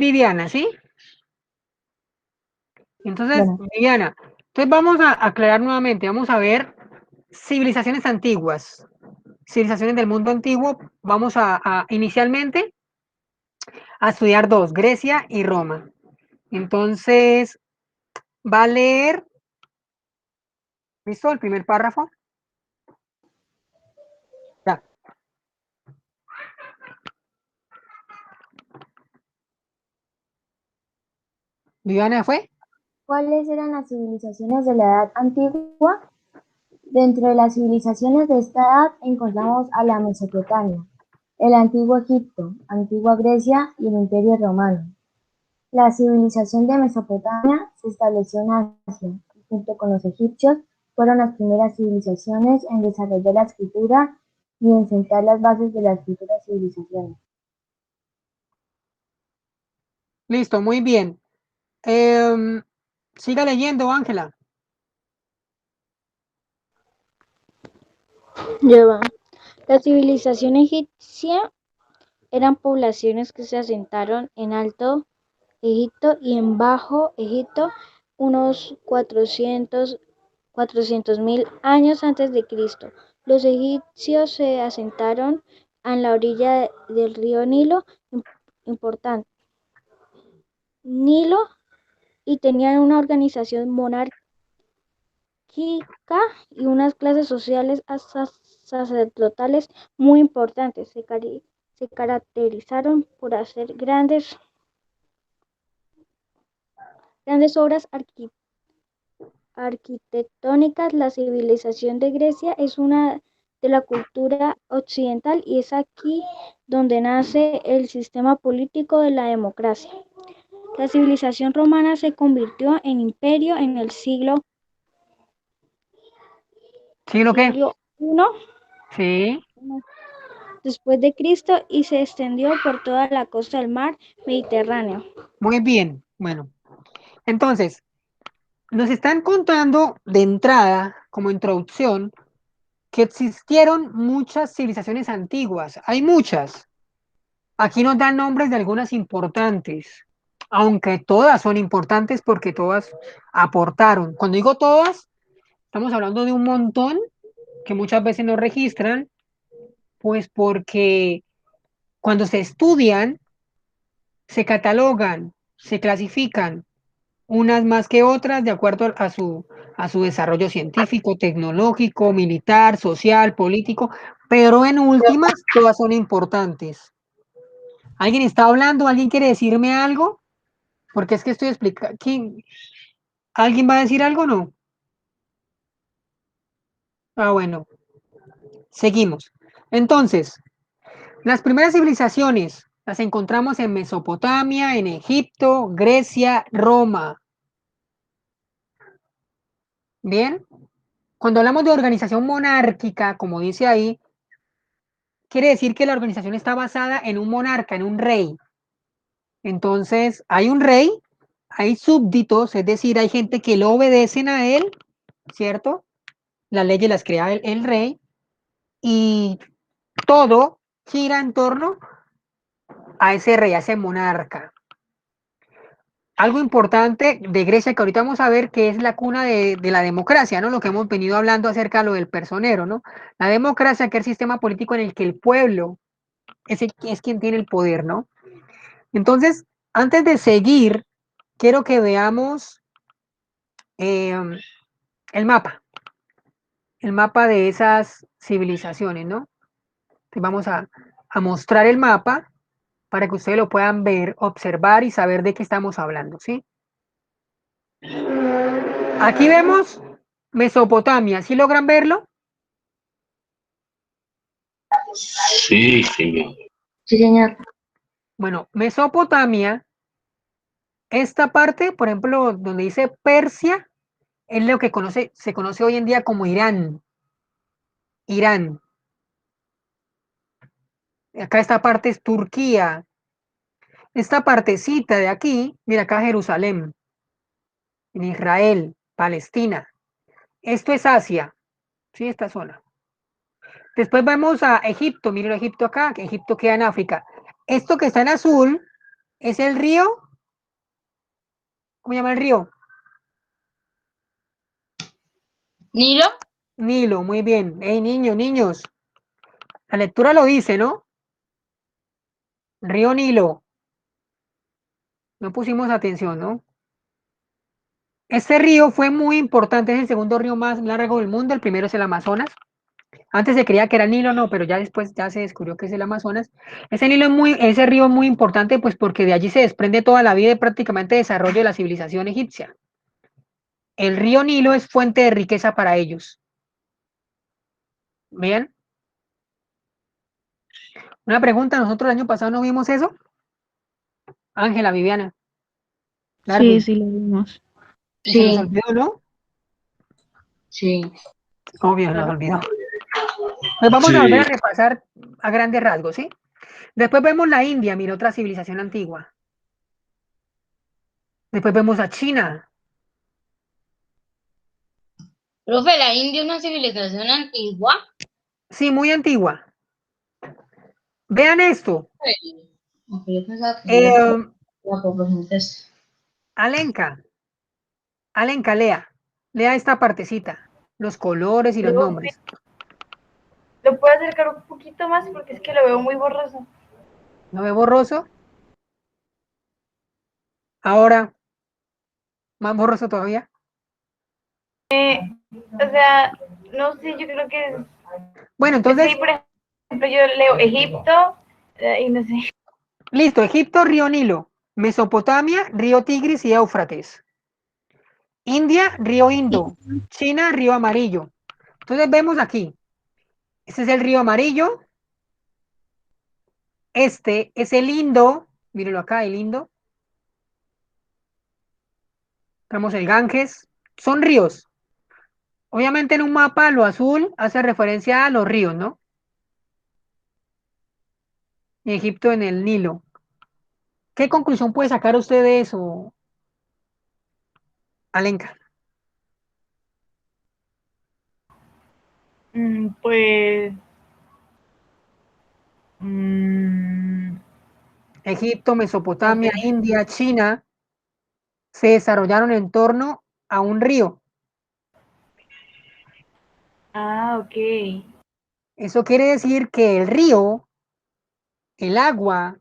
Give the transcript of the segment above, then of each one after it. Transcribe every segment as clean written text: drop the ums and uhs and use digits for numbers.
Viviana, ¿sí? Entonces, Bueno, Viviana, entonces vamos a aclarar nuevamente, vamos a ver civilizaciones antiguas, civilizaciones del mundo antiguo, vamos a inicialmente a estudiar dos, Grecia y Roma. Entonces, va a leer, ¿listo? El primer párrafo. Ya. Viviana fue. ¿cuáles eran las civilizaciones de la Edad Antigua? Dentro de las civilizaciones de esta edad encontramos a la Mesopotamia, el Antiguo Egipto, Antigua Grecia y el Imperio Romano. La civilización de Mesopotamia se estableció en Asia y junto con los egipcios fueron las primeras civilizaciones en desarrollar la escritura y en sentar las bases de las futuras civilizaciones. Listo, muy bien. Em, Siga leyendo, Ángela. Ya va. La civilización egipcia eran poblaciones que se asentaron en Alto Egipto y en Bajo Egipto unos 400.000 años antes de Cristo. Los egipcios se asentaron en la orilla del río importante, Nilo, y tenían una organización monárquica y unas clases sociales sacerdotales muy importantes. Se caracterizaron por hacer grandes obras arquitectónicas. La civilización de Grecia es una de la cultura occidental y es aquí donde nace el sistema político de la democracia. La civilización romana se convirtió en imperio en el ¿Sí lo que? siglo I Sí. después de Cristo y se extendió por toda la costa del mar Mediterráneo. Muy bien. Bueno, entonces, nos están contando de entrada, como introducción, que existieron muchas civilizaciones antiguas. Hay muchas. Aquí nos dan nombres de algunas importantes, aunque todas son importantes porque todas aportaron. Cuando digo todas, estamos hablando de un montón que muchas veces no registran, pues porque cuando se estudian, se catalogan, se clasifican, unas más que otras de acuerdo a su desarrollo científico, tecnológico, militar, social, político, pero en últimas todas son importantes. ¿Alguien está hablando? ¿Alguien quiere decirme algo? Porque es que estoy explicando. ¿Alguien va a decir algo o no? Ah, bueno, seguimos. Entonces, las primeras civilizaciones las encontramos en Mesopotamia, en Egipto, Grecia, Roma. Bien, cuando hablamos de organización monárquica, como dice ahí, quiere decir que la organización está basada en un monarca, en un rey. Entonces, hay un rey, hay súbditos, es decir, hay gente que lo obedecen a él, ¿cierto? Las leyes las crea el rey y todo gira en torno a ese rey, a ese monarca. Algo importante de Grecia que ahorita vamos a ver que es la cuna de la democracia, ¿no? Lo que hemos venido hablando acerca de lo del personero, ¿no? La democracia, que es el sistema político en el que el pueblo es quien tiene el poder, ¿no? Entonces, antes de seguir, quiero que veamos eh, el mapa de esas civilizaciones, ¿no? Entonces vamos a mostrar el mapa para que ustedes lo puedan ver, observar y saber de qué estamos hablando, ¿sí? Aquí vemos Mesopotamia, ¿sí logran verlo? Sí, señor. Sí, señor. Bueno, Mesopotamia, esta parte, por ejemplo, donde dice Persia, es lo que se conoce hoy en día como Irán. Irán. Acá esta parte es Turquía. Esta partecita de aquí, mira acá Jerusalén, en Israel, Palestina. Esto es Asia, ¿sí? Esta zona. Después vamos a Egipto, miren Egipto acá, que Egipto queda en África. Esto que está en azul es el río. ¿Cómo se llama el río? Nilo. Nilo, muy bien. Hey, niños. La lectura lo dice, ¿no? Río Nilo. No pusimos atención, ¿no? Este río fue muy importante, es el segundo río más largo del mundo, el primero es el Amazonas. Antes se creía que era el Nilo, no, pero ya después ya se descubrió que es el Amazonas. Ese río es muy importante, pues porque de allí se desprende toda la vida y prácticamente desarrollo de la civilización egipcia. El río Nilo es fuente de riqueza para ellos. Bien. Una pregunta, nosotros el año pasado no vimos eso. Ángela, Viviana, Sí, Darwin, sí lo vimos. se nos Sí, olvidó, ¿no? sí. Obvio, nos olvidó. Pues vamos a volver a Sí, repasar a grandes rasgos, ¿sí? Después vemos la India, mira, otra civilización antigua. Después vemos a China. Profe, la India es una civilización antigua. Sí, muy antigua. Vean esto. Aunque yo pensaba que era Eh, poco entonces. Alenka, lea esta partecita, los colores y los Profe, nombres. ¿lo puedo acercar un poquito más? Porque es que lo veo muy borroso. ¿No ve borroso? Ahora, más borroso todavía. O sea, no sé, yo creo que Bueno, es que, entonces, por ejemplo, yo leo Egipto y no sé. listo. Egipto, río Nilo. Mesopotamia, río Tigris y Éufrates. India, río Indo. China, río Amarillo. Entonces vemos aquí. Este es el río Amarillo. Este es el Indo. Mírenlo acá, el Indo. Tenemos el Ganges. Son ríos. Obviamente en un mapa lo azul hace referencia a los ríos, ¿no? Y Egipto en el Nilo. ¿Qué conclusión puede sacar usted de eso, Alenka? Pues. mm, Egipto, no Mesopotamia, sé. India, China se desarrollaron en torno a un río. Ah, ok. Eso quiere decir que el río, el agua,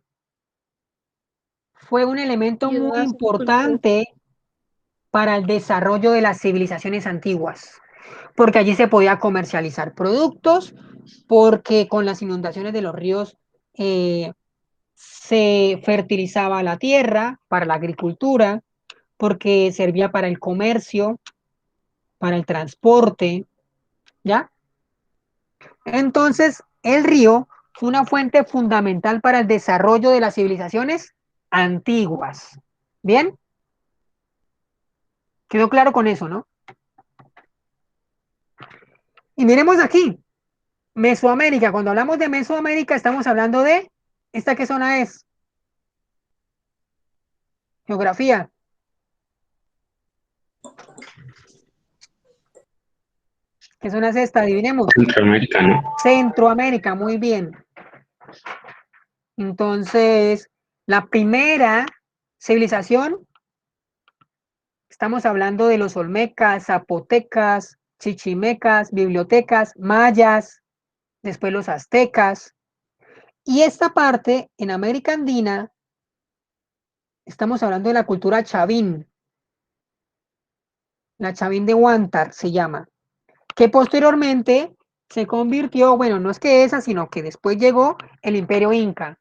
fue un elemento Ayudó muy a hacer cultura. importante para el desarrollo de las civilizaciones antiguas, porque allí se podía comercializar productos, porque con las inundaciones de los ríos se fertilizaba la tierra para la agricultura, porque servía para el comercio, para el transporte, ¿ya? Entonces, el río fue una fuente fundamental para el desarrollo de las civilizaciones antiguas. ¿Bien? Quedó claro con eso, ¿no? Y miremos aquí, Mesoamérica. Cuando hablamos de Mesoamérica, estamos hablando de, ¿esta qué zona es? Geografía. ¿Qué zona es esta? Adivinemos. Centroamérica, ¿no? Centroamérica, muy bien. Entonces, la primera civilización, estamos hablando de los olmecas, zapotecas, chichimecas, bibliotecas, mayas, después los aztecas. Y esta parte, en América Andina, estamos hablando de la cultura chavín, la chavín de Huántar se llama, que posteriormente se convirtió, bueno, no es que esa, sino que después llegó el imperio inca,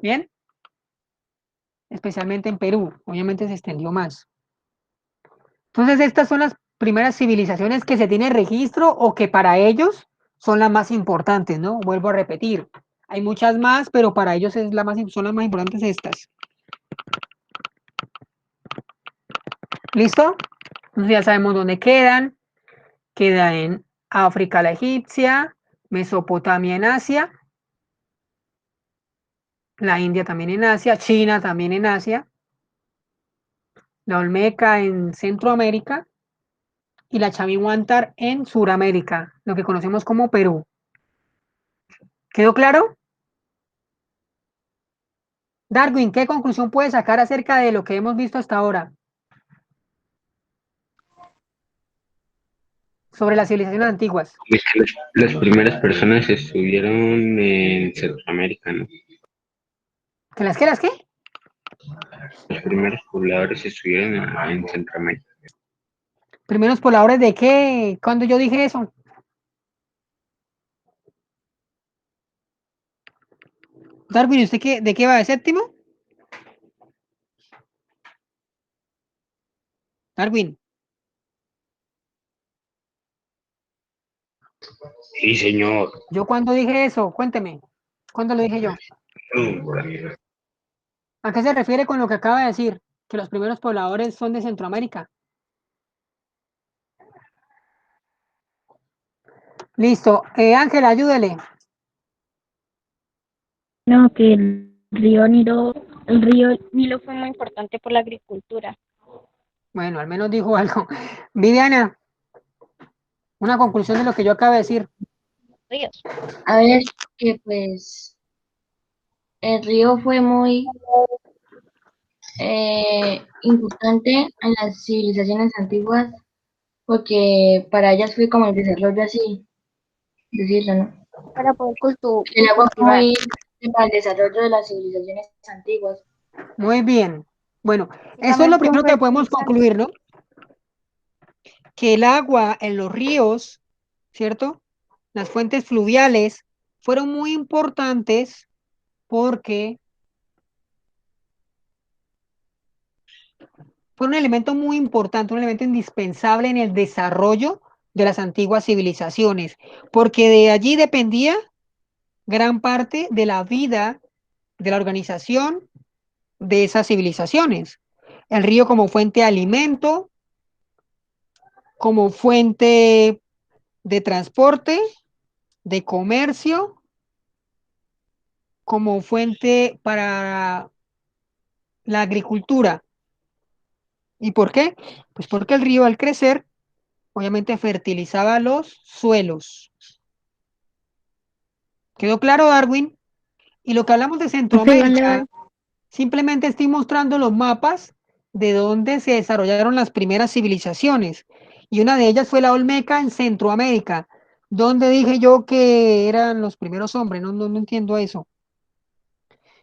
¿bien? Especialmente en Perú, obviamente se extendió más. Entonces, estas son las primeras civilizaciones que se tiene registro o que para ellos son las más importantes, ¿no? Vuelvo a repetir. Hay muchas más, pero para ellos son las más importantes estas. ¿Listo? Entonces ya sabemos dónde quedan. Queda en África la egipcia, Mesopotamia en Asia, la India también en Asia, China también en Asia, la Olmeca en Centroamérica y la Chavihuantar en Suramérica, lo que conocemos como Perú. ¿Quedó claro? Darwin, ¿qué conclusión puedes sacar acerca de lo que hemos visto hasta ahora sobre las civilizaciones antiguas? Es que las primeras personas estuvieron en Centroamérica, ¿no? ¿Que las que las qué? Los primeros pobladores estuvieron en Centroamérica. ¿Primeros pobladores de qué? ¿Cuándo yo dije eso? Darwin, ¿usted qué, de qué va de séptimo? Darwin, Sí, señor. ¿yo cuándo dije eso? Cuénteme. ¿Cuándo lo dije yo? ¿A qué se refiere con lo que acaba de decir? Que los primeros pobladores son de Centroamérica. Listo. Ángela, ayúdele. No, que el río Nilo fue muy importante por la agricultura. Bueno, al menos dijo algo. Viviana, una conclusión de lo que yo acabo de decir. Ríos. A ver, que pues el río fue muy importante en las civilizaciones antiguas porque para ellas fue como el desarrollo así, decirlo, ¿no? Para poder El agua fue cultivar. muy para el desarrollo de las civilizaciones antiguas. Muy bien. Bueno, Y eso es lo también fue un primero que podemos fertilizante. concluir, ¿no? Que el agua en los ríos, ¿cierto? Las fuentes fluviales fueron muy importantes porque fue un elemento muy importante, un elemento indispensable en el desarrollo de las antiguas civilizaciones, porque de allí dependía gran parte de la vida, de la organización de esas civilizaciones. El río como fuente de alimento, como fuente de transporte, de comercio, como fuente para la agricultura. ¿Y por qué? Pues porque el río al crecer, obviamente fertilizaba los suelos. ¿Quedó claro, Darwin? Y lo que hablamos de Sí, vale, Centroamérica, vale. simplemente estoy mostrando los mapas de donde se desarrollaron las primeras civilizaciones. Y una de ellas fue la Olmeca en Centroamérica, donde dije yo que eran los primeros hombres. No entiendo eso.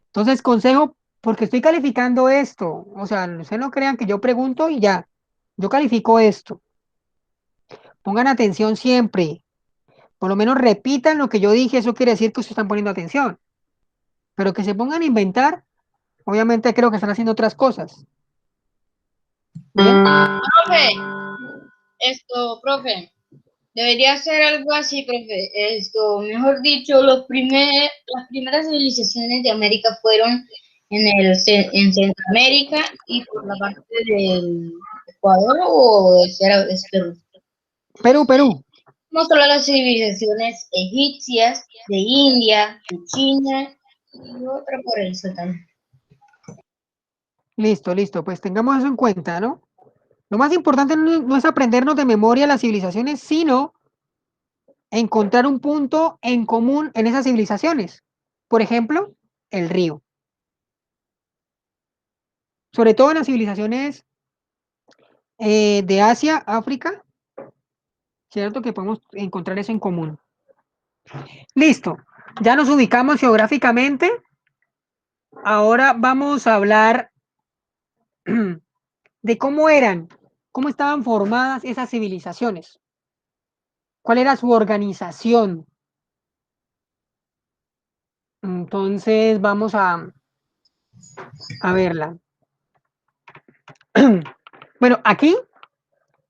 Entonces, consejo, porque estoy calificando esto. O sea, ustedes no crean que yo pregunto y ya. Yo califico esto. Pongan atención siempre. Por lo menos repitan lo que yo dije. Eso quiere decir que ustedes están poniendo atención. Pero que se pongan a inventar, obviamente creo que están haciendo otras cosas. Bien. Profe, debería ser algo así, profe. Mejor dicho, las primeras civilizaciones de América fueron en Centroamérica y por la parte del Ecuador o es Perú. Perú, Perú. No solo las civilizaciones egipcias, de India, de China y otra por el también. Listo, listo. Pues tengamos eso en cuenta, ¿no? Lo más importante no es aprendernos de memoria las civilizaciones, sino encontrar un punto en común en esas civilizaciones. Por ejemplo, el río. Sobre todo en las civilizaciones de Asia, África, ¿cierto? Que podemos encontrar eso en común. Listo. Ya nos ubicamos geográficamente. Ahora vamos a hablar de cómo estaban formadas esas civilizaciones. ¿Cuál era su organización? Entonces vamos a verla. Bueno, aquí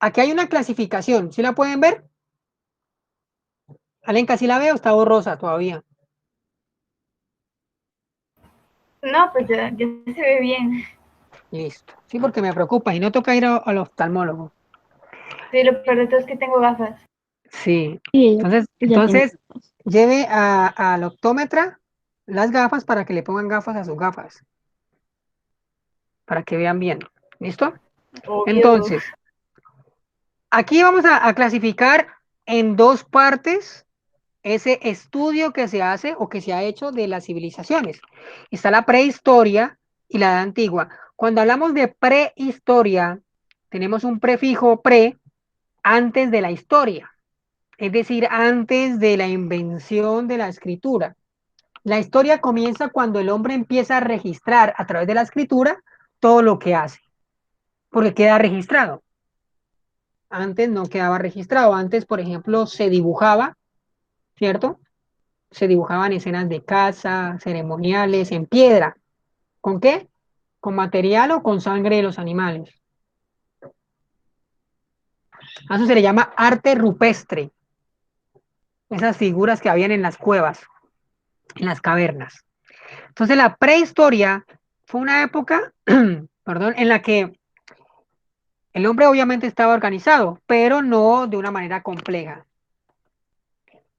hay una clasificación. ¿Sí la pueden ver? Alenka, ¿sí la veo? Está borrosa todavía. No, pues ya se ve bien. Listo. Sí, porque me preocupa y no toca ir al oftalmólogo. Sí, lo peor de todo es que tengo gafas. Sí. Sí, ella tiene. Entonces lleve al optómetra las gafas para que le pongan gafas a sus gafas, para que vean bien. ¿Listo? Obvio. Entonces, aquí vamos a clasificar en dos partes ese estudio que se hace o que se ha hecho de las civilizaciones. Está la prehistoria y la edad antigua. Cuando hablamos de prehistoria, tenemos un prefijo pre antes de la historia, es decir, antes de la invención de la escritura. La historia comienza cuando el hombre empieza a registrar a través de la escritura todo lo que hace, porque queda registrado. Antes no quedaba registrado. Antes, por ejemplo, se dibujaba, ¿cierto? Se dibujaban escenas de caza, ceremoniales, en piedra. ¿Con qué? ¿Con material o con sangre de los animales? A eso se le llama arte rupestre. Esas figuras que habían en las cuevas, en las cavernas. Entonces la prehistoria fue una época, perdón, en la que el hombre obviamente estaba organizado, pero no de una manera compleja.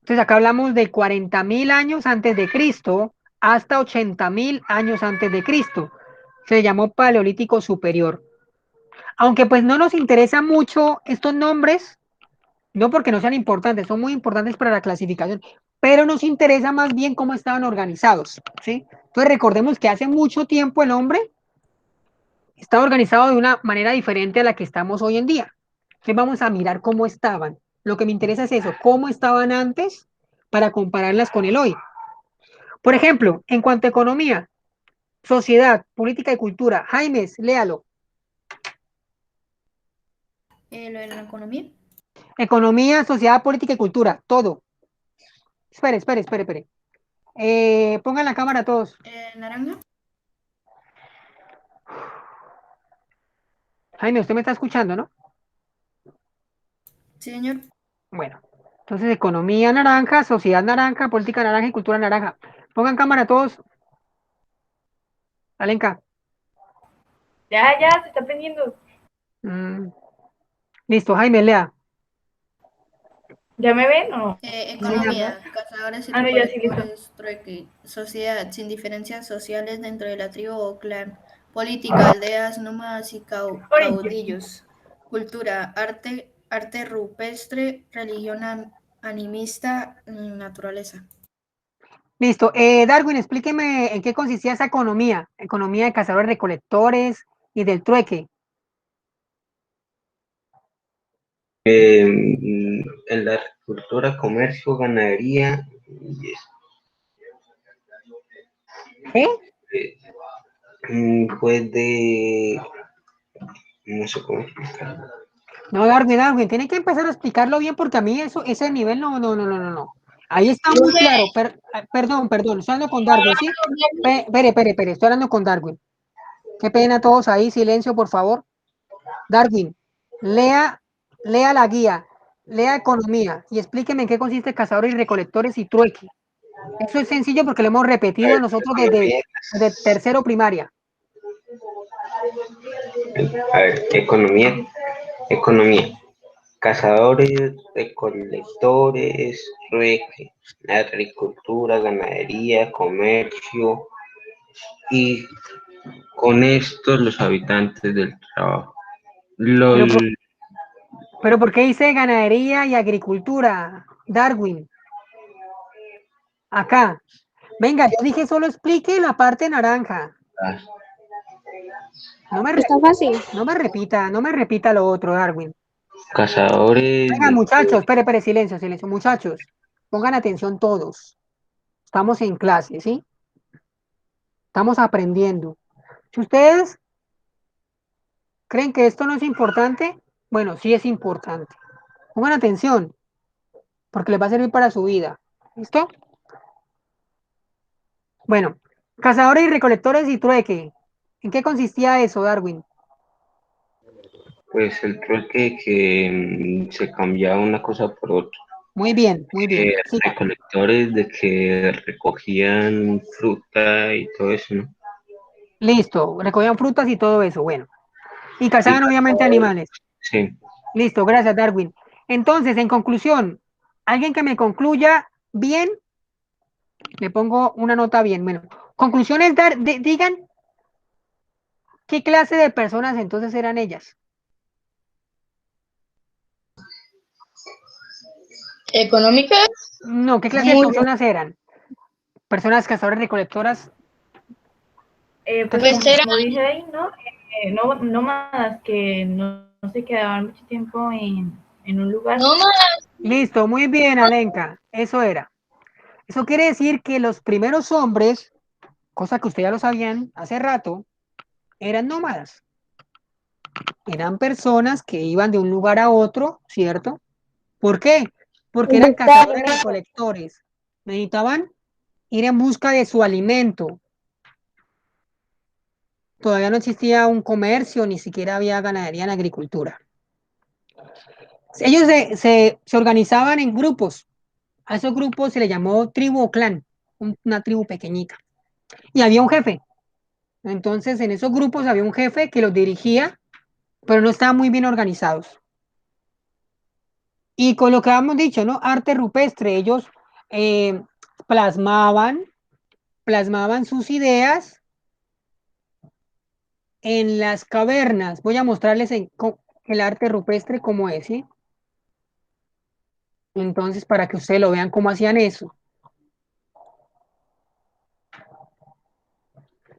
Entonces acá hablamos de 40.000 años antes de Cristo hasta 80.000 años antes de Cristo. Se le llamó Paleolítico Superior. Aunque pues no nos interesa mucho estos nombres, no porque no sean importantes, son muy importantes para la clasificación, pero nos interesa más bien cómo estaban organizados, ¿sí? Entonces recordemos que hace mucho tiempo el hombre estaba organizado de una manera diferente a la que estamos hoy en día. Entonces vamos a mirar cómo estaban. Lo que me interesa es eso, cómo estaban antes para compararlas con el hoy. Por ejemplo, en cuanto a economía, sociedad, política y cultura. Jaimes, léalo. Lo de la economía. Economía, sociedad, política y cultura, todo. Espere. Pongan la cámara todos. Naranja. Jaime, usted me está escuchando, ¿no? Sí, señor. Bueno, entonces economía naranja, sociedad naranja, política naranja y cultura naranja. Pongan cámara todos. Alenka. Ya, se está aprendiendo. Mm, listo, Jaime, lea. ¿Ya me ven o no? Economía, cazadores y Ah, no, ya sí, listo. recolectores, trueque. Sociedad, sin diferencias sociales dentro de la tribu o clan. Política, aldeas, nómadas y Ay, caudillos. Cultura, arte rupestre, religión animista, naturaleza. Listo. Darwin, explíqueme en qué consistía esa economía. Economía de cazadores recolectores y del trueque. En la agricultura, comercio, ganadería, y ¿Eh? pues de, no sé cómo explicarlo. No, Darwin, tiene que empezar a explicarlo bien porque a mí eso, ese nivel no. Ahí está muy claro. Perdón, estoy hablando con Darwin, ¿sí? Espere, estoy hablando con Darwin. Qué pena todos ahí, silencio, por favor. Darwin, lea, lea la guía, lea economía y explíqueme en qué consiste cazadores y recolectores y trueque. Eso es sencillo porque lo hemos repetido nosotros desde tercero primaria. A ver, economía. Cazadores, recolectores, trueque, agricultura, ganadería, comercio y con estos los habitantes del trabajo. Pero, Los, pero ¿por qué dice ganadería y agricultura, Darwin? Acá. Venga, yo dije solo explique la parte naranja. No me, Está fácil. no me repita lo otro, Darwin. cazadores Venga, de muchachos, espere, silencio. Muchachos, pongan atención todos. Estamos en clase, ¿sí? Estamos aprendiendo. Si ustedes creen que esto no es importante, bueno, sí es importante. Pongan atención, porque les va a servir para su vida. ¿Listo? Bueno, cazadores y recolectores y trueque. ¿En qué consistía eso, Darwin? pues el trueque que se cambiaba una cosa por otra. Muy bien, siga. Recolectores de que recogían fruta y todo eso, ¿no? Listo, recogían frutas y todo eso, bueno. Y Y cazaban obviamente cazadores, animales. sí. Listo, gracias, Darwin. Entonces, en conclusión, alguien que me concluya bien, le pongo una nota bien. Bueno, conclusiones, digan qué clase de personas entonces eran ellas. Económicas, No, ¿qué clase de Muy personas eran? Personas cazadoras recolectoras. Pues Pues era, como dice ahí, ¿no? Nómadas que no se quedaban mucho tiempo en un lugar. no más, Listo, muy bien, Alenka. Eso era. Eso quiere decir que los primeros hombres, cosa que ustedes ya lo sabían hace rato, eran nómadas. Eran personas que iban de un lugar a otro, ¿cierto? ¿Por qué? Porque eran cazadores recolectores. Necesitaban ir en busca de su alimento. Todavía no existía un comercio, ni siquiera había ganadería en agricultura. Ellos se organizaban en grupos. A esos grupos se les llamó tribu o clan, una tribu pequeñita. Y había un jefe. Entonces, en esos grupos había un jefe que los dirigía, pero no estaban muy bien organizados. Y con lo que habíamos dicho, ¿no? Arte rupestre, ellos eh, plasmaban, plasmaban sus ideas en las cavernas. Voy a mostrarles el arte rupestre cómo es, ¿sí? Entonces, para que ustedes lo vean cómo hacían eso.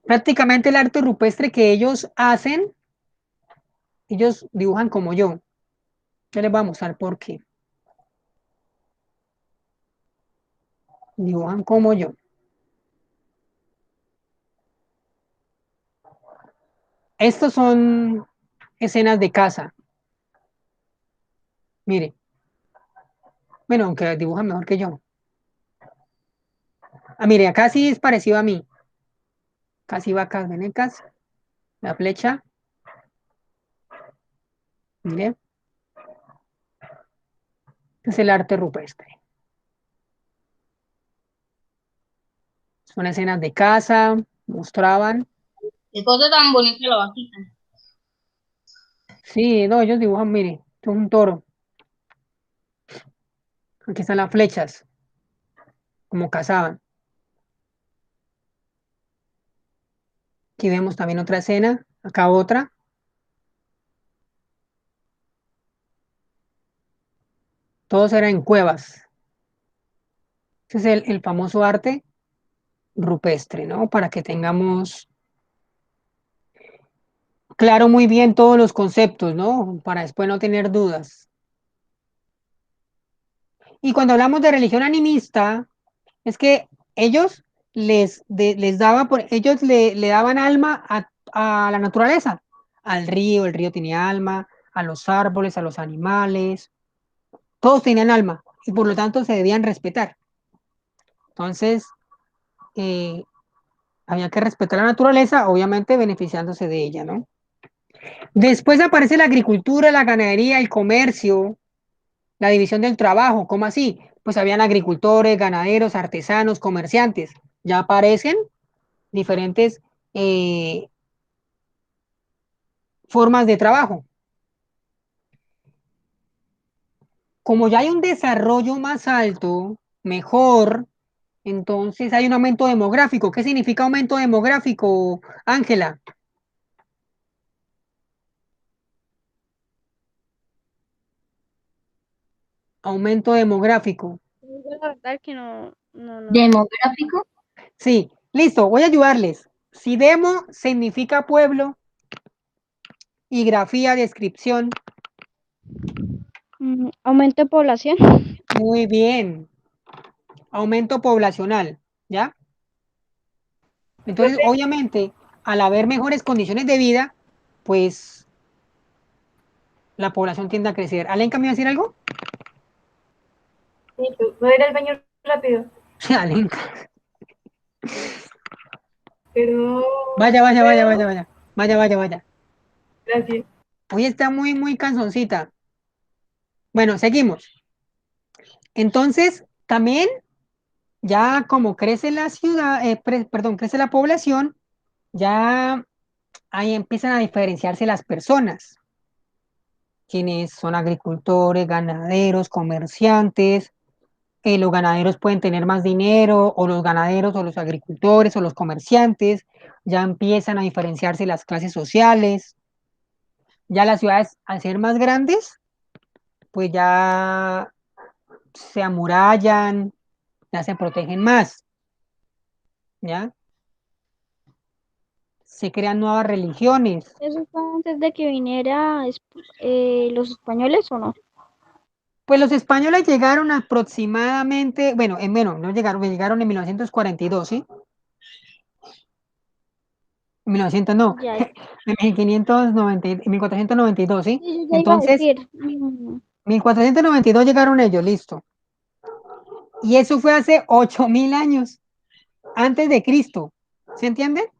Prácticamente el arte rupestre que ellos hacen, ellos dibujan como yo. Yo les voy a mostrar por qué. Dibujan como yo. Estos son escenas de casa. Mire, bueno, aunque dibujan mejor que yo. Ah, mire, acá sí es parecido a mí. Casi vacas venecas. La flecha. Mire, este es el arte rupestre. Son escenas de casa, mostraban. qué cosa tan bonita la vaquita. Sí, no, ellos dibujan, mire, esto es un toro. Aquí están las flechas, como cazaban. Aquí vemos también otra escena, acá otra. Todos eran en cuevas. Ese es el famoso arte rupestre, ¿no? Para que tengamos claro muy bien todos los conceptos, ¿no? Para después no tener dudas. Y cuando hablamos de religión animista, es que ellos les daba, ellos le daban alma a la naturaleza, al río, el río tenía alma, a los árboles, a los animales, todos tenían alma y por lo tanto se debían respetar. Entonces, eh, había que respetar la naturaleza, obviamente beneficiándose de ella, ¿no? Después aparece la agricultura, la ganadería, el comercio, la división del trabajo. ¿Cómo así? Pues habían agricultores, ganaderos, artesanos, comerciantes. Ya aparecen diferentes eh, formas de trabajo. Como ya hay un desarrollo más alto, mejor, entonces hay un aumento demográfico. ¿Qué significa aumento demográfico, Ángela? Aumento demográfico. La verdad que no. Demográfico. Sí, listo, voy a ayudarles. Si demo significa pueblo y grafía, descripción, Aumento de población. muy bien. Aumento poblacional, ¿ya? Entonces, Profe, obviamente, al haber mejores condiciones de vida, pues la población tiende a crecer. ¿Alenka me iba a decir algo? sí, voy a ir al baño rápido. Alenka. Pero, Vaya, vaya, vaya, pero, vaya, vaya. Vaya, vaya, vaya. gracias. Hoy está muy, muy cansoncita. Bueno, seguimos. Entonces, también, ya como crece la ciudad, perdón, crece la población, ya ahí empiezan a diferenciarse las personas, quienes son agricultores, ganaderos, comerciantes. Los ganaderos pueden tener más dinero, o los ganaderos, o los agricultores, o los comerciantes. Ya empiezan a diferenciarse las clases sociales. Ya las ciudades, al ser más grandes, pues ya se amurallan, ya se protegen más, ¿ya? Se crean nuevas religiones. ¿Eso fue antes de que viniera los españoles o no? Pues los españoles llegaron aproximadamente, bueno, en menos, no llegaron, llegaron en 1942, ¿sí? En 1900 no, Ya, en 1590, en 1492, ¿sí? sí, yo ya iba a Entonces, decir. 1492 llegaron ellos, listo. Y eso fue hace 8000 años, antes de Cristo. ¿Se entiende?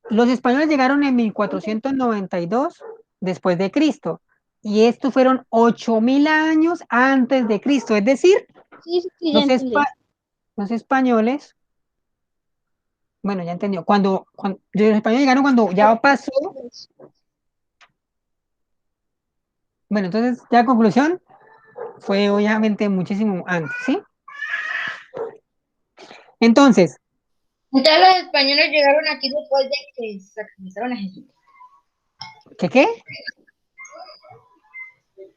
Los españoles llegaron en 1492 después de Cristo. Y estos fueron 8000 años antes de Cristo. Es decir, Sí, sí, sí, ya los, entendí. los españoles, bueno, ya entendió, cuando los españoles llegaron cuando ya pasó, bueno, entonces ya conclusión, fue obviamente muchísimo antes, ¿sí? Entonces, Entonces los españoles llegaron aquí después de que sacrificaron a Jesús. ¿qué?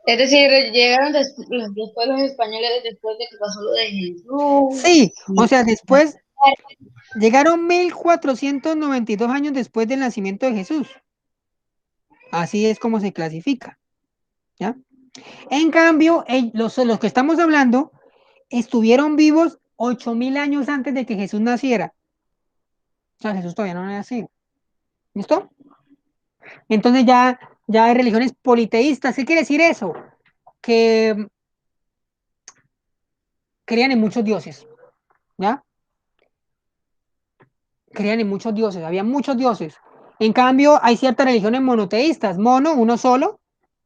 Es decir, llegaron después los españoles después de que pasó lo de Jesús. Sí, o sea, después llegaron 1492 años después del nacimiento de Jesús. Así es como se clasifica, ¿ya? En cambio, los que estamos hablando estuvieron vivos 8000 años antes de que Jesús naciera. O sea, Jesús todavía no había nacido. ¿Listo? Entonces ya hay religiones politeístas. ¿Qué quiere decir eso? Que creían en muchos dioses, ¿ya? Creían en muchos dioses, había muchos dioses. En cambio, hay ciertas religiones monoteístas, mono, uno solo,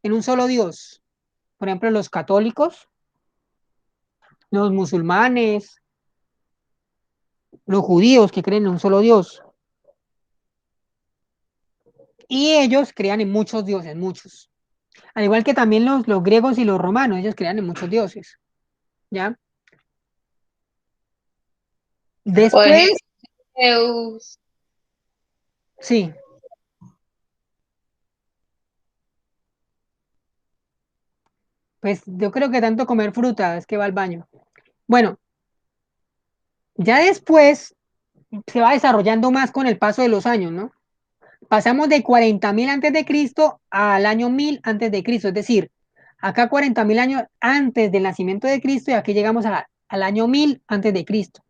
en un solo Dios. Por ejemplo, los católicos, los musulmanes, los judíos que creen en un solo Dios. Y ellos creían en muchos dioses, muchos. Al igual que también los griegos y los romanos, ellos creían en muchos dioses, ¿ya? Por ejemplo, Después, Zeus. sí, pues yo creo que tanto comer fruta es que va al baño. Bueno, ya después se va desarrollando más con el paso de los años, ¿no? Pasamos de 40.000 antes de Cristo al año 1000 antes de Cristo, es decir, acá 40.000 años antes del nacimiento de Cristo y aquí llegamos al año 1000 antes de Cristo.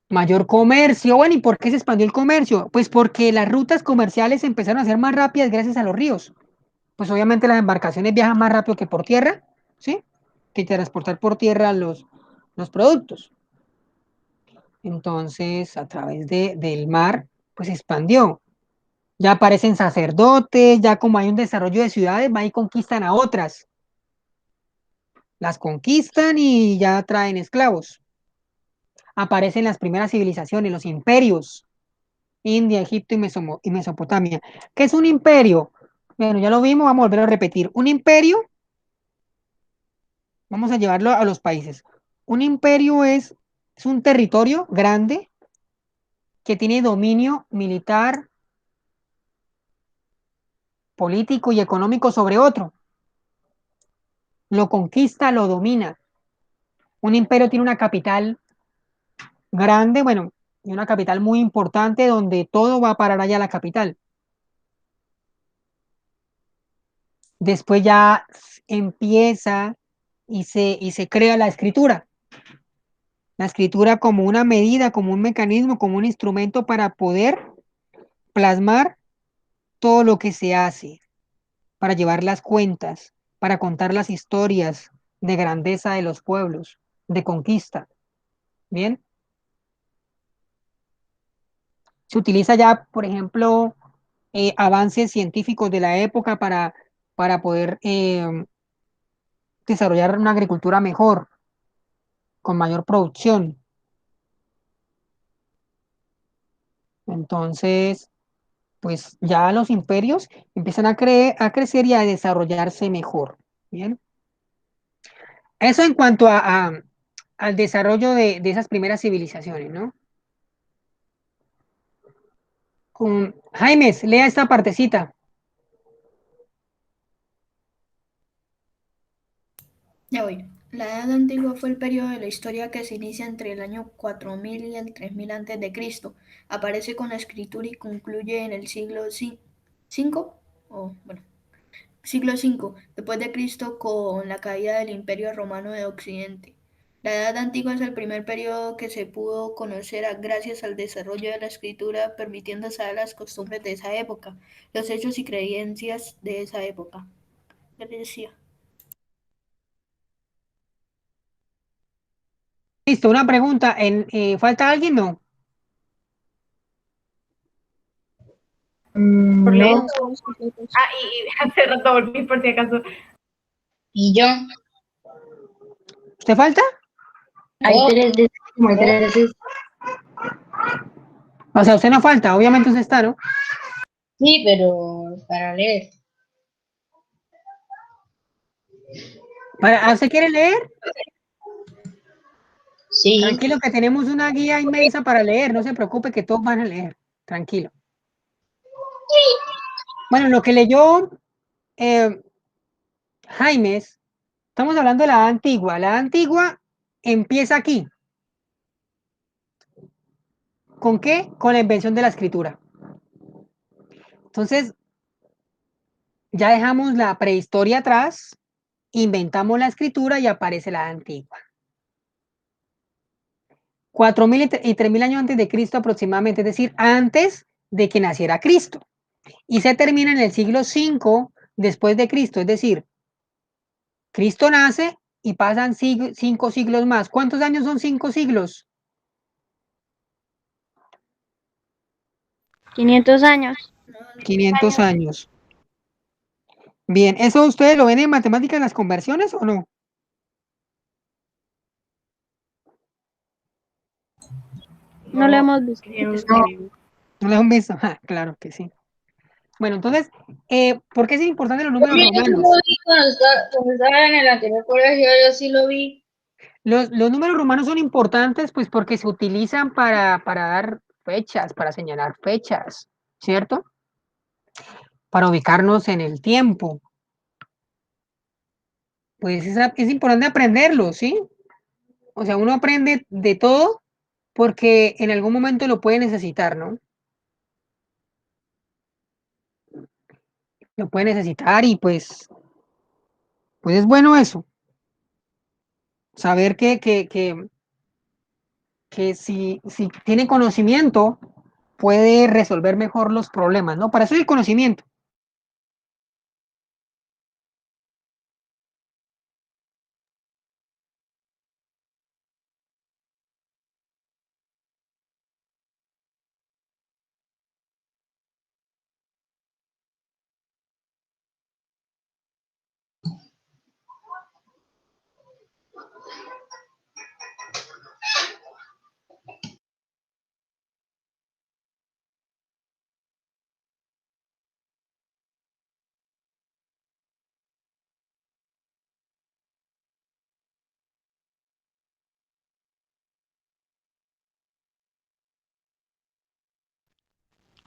Mayor comercio, bueno, ¿y por qué se expandió el comercio? Pues porque las rutas comerciales empezaron a ser más rápidas gracias a los ríos. Pues obviamente las embarcaciones viajan más rápido que por tierra, ¿sí? Que transportar por tierra los productos. Entonces, a través del mar, pues se expandió. Ya aparecen sacerdotes, ya como hay un desarrollo de ciudades, van y conquistan a otras. Las conquistan y ya traen esclavos. Aparecen las primeras civilizaciones, los imperios, India, Egipto y Mesopotamia. ¿Qué es un imperio? Bueno, ya lo vimos, vamos a volver a repetir. Un imperio, vamos a llevarlo a los países. Un imperio es un territorio grande que tiene dominio militar, político y económico sobre otro. Lo conquista, lo domina. Un imperio tiene una capital grande, bueno, y una capital muy importante donde todo va a parar allá a la capital. Después ya empieza y se crea la escritura. La escritura como una medida, como un mecanismo, como un instrumento para poder plasmar todo lo que se hace, para llevar las cuentas, para contar las historias de grandeza de los pueblos, de conquista. Bien, se utiliza ya, por ejemplo, avances científicos de la época para poder desarrollar una agricultura mejor, con mayor producción. Entonces, pues ya los imperios empiezan a crecer y a desarrollarse mejor. Bien. Eso en cuanto al desarrollo de esas primeras civilizaciones, ¿no? Jaimes, lea esta partecita. Ya voy. La Edad Antigua fue el periodo de la historia que se inicia entre el año 4000 y el 3000 a.C. Aparece con la escritura y concluye en el siglo V, siglo V después de Cristo con la caída del Imperio Romano de Occidente. La Edad Antigua es el primer periodo que se pudo conocer gracias al desarrollo de la escritura, permitiendo saber las costumbres de esa época, los hechos y creencias de esa época. Grecia. Listo, una pregunta. ¿Falta alguien? No. Por leer. No, Estamos completos. Y hace rato volví por si acaso. Y yo, ¿Usted falta? hay oh, tres de como hay tres de O sea, usted no falta, obviamente usted está, ¿no? sí, pero para leer. ¿Usted quiere leer? Sí, Tranquilo, que tenemos una guía inmensa para leer. No se preocupe que todos van a leer. Tranquilo. Bueno, lo que leyó Jaimes, estamos hablando de la Edad Antigua. La Edad Antigua empieza aquí. ¿Con qué? Con la invención de la escritura. Entonces, ya dejamos la prehistoria atrás, inventamos la escritura y aparece la Edad Antigua. 4000 y 3000 años antes de Cristo aproximadamente, es decir, antes de que naciera Cristo. Y se termina en el siglo V después de Cristo, es decir, Cristo nace y pasan 5 siglos más. ¿Cuántos años son 5 siglos? 500 años. 500 años. Bien, ¿eso ustedes lo ven en matemáticas, las conversiones o no? No lo hemos visto. ¿No lo han visto? Ah, claro que sí. Bueno, entonces, ¿por qué es importante los números yo sí romanos? lo vi cuando estaba en el anterior colegio, yo sí lo vi. Los números romanos son importantes, pues, porque se utilizan para dar fechas, para señalar fechas, ¿cierto? Para ubicarnos en el tiempo. Pues es importante aprenderlo, ¿sí? O sea, uno aprende de todo porque en algún momento lo puede necesitar, ¿no? Lo puede necesitar y pues es bueno eso. Saber que si tiene conocimiento puede resolver mejor los problemas, ¿no? Para eso es el conocimiento.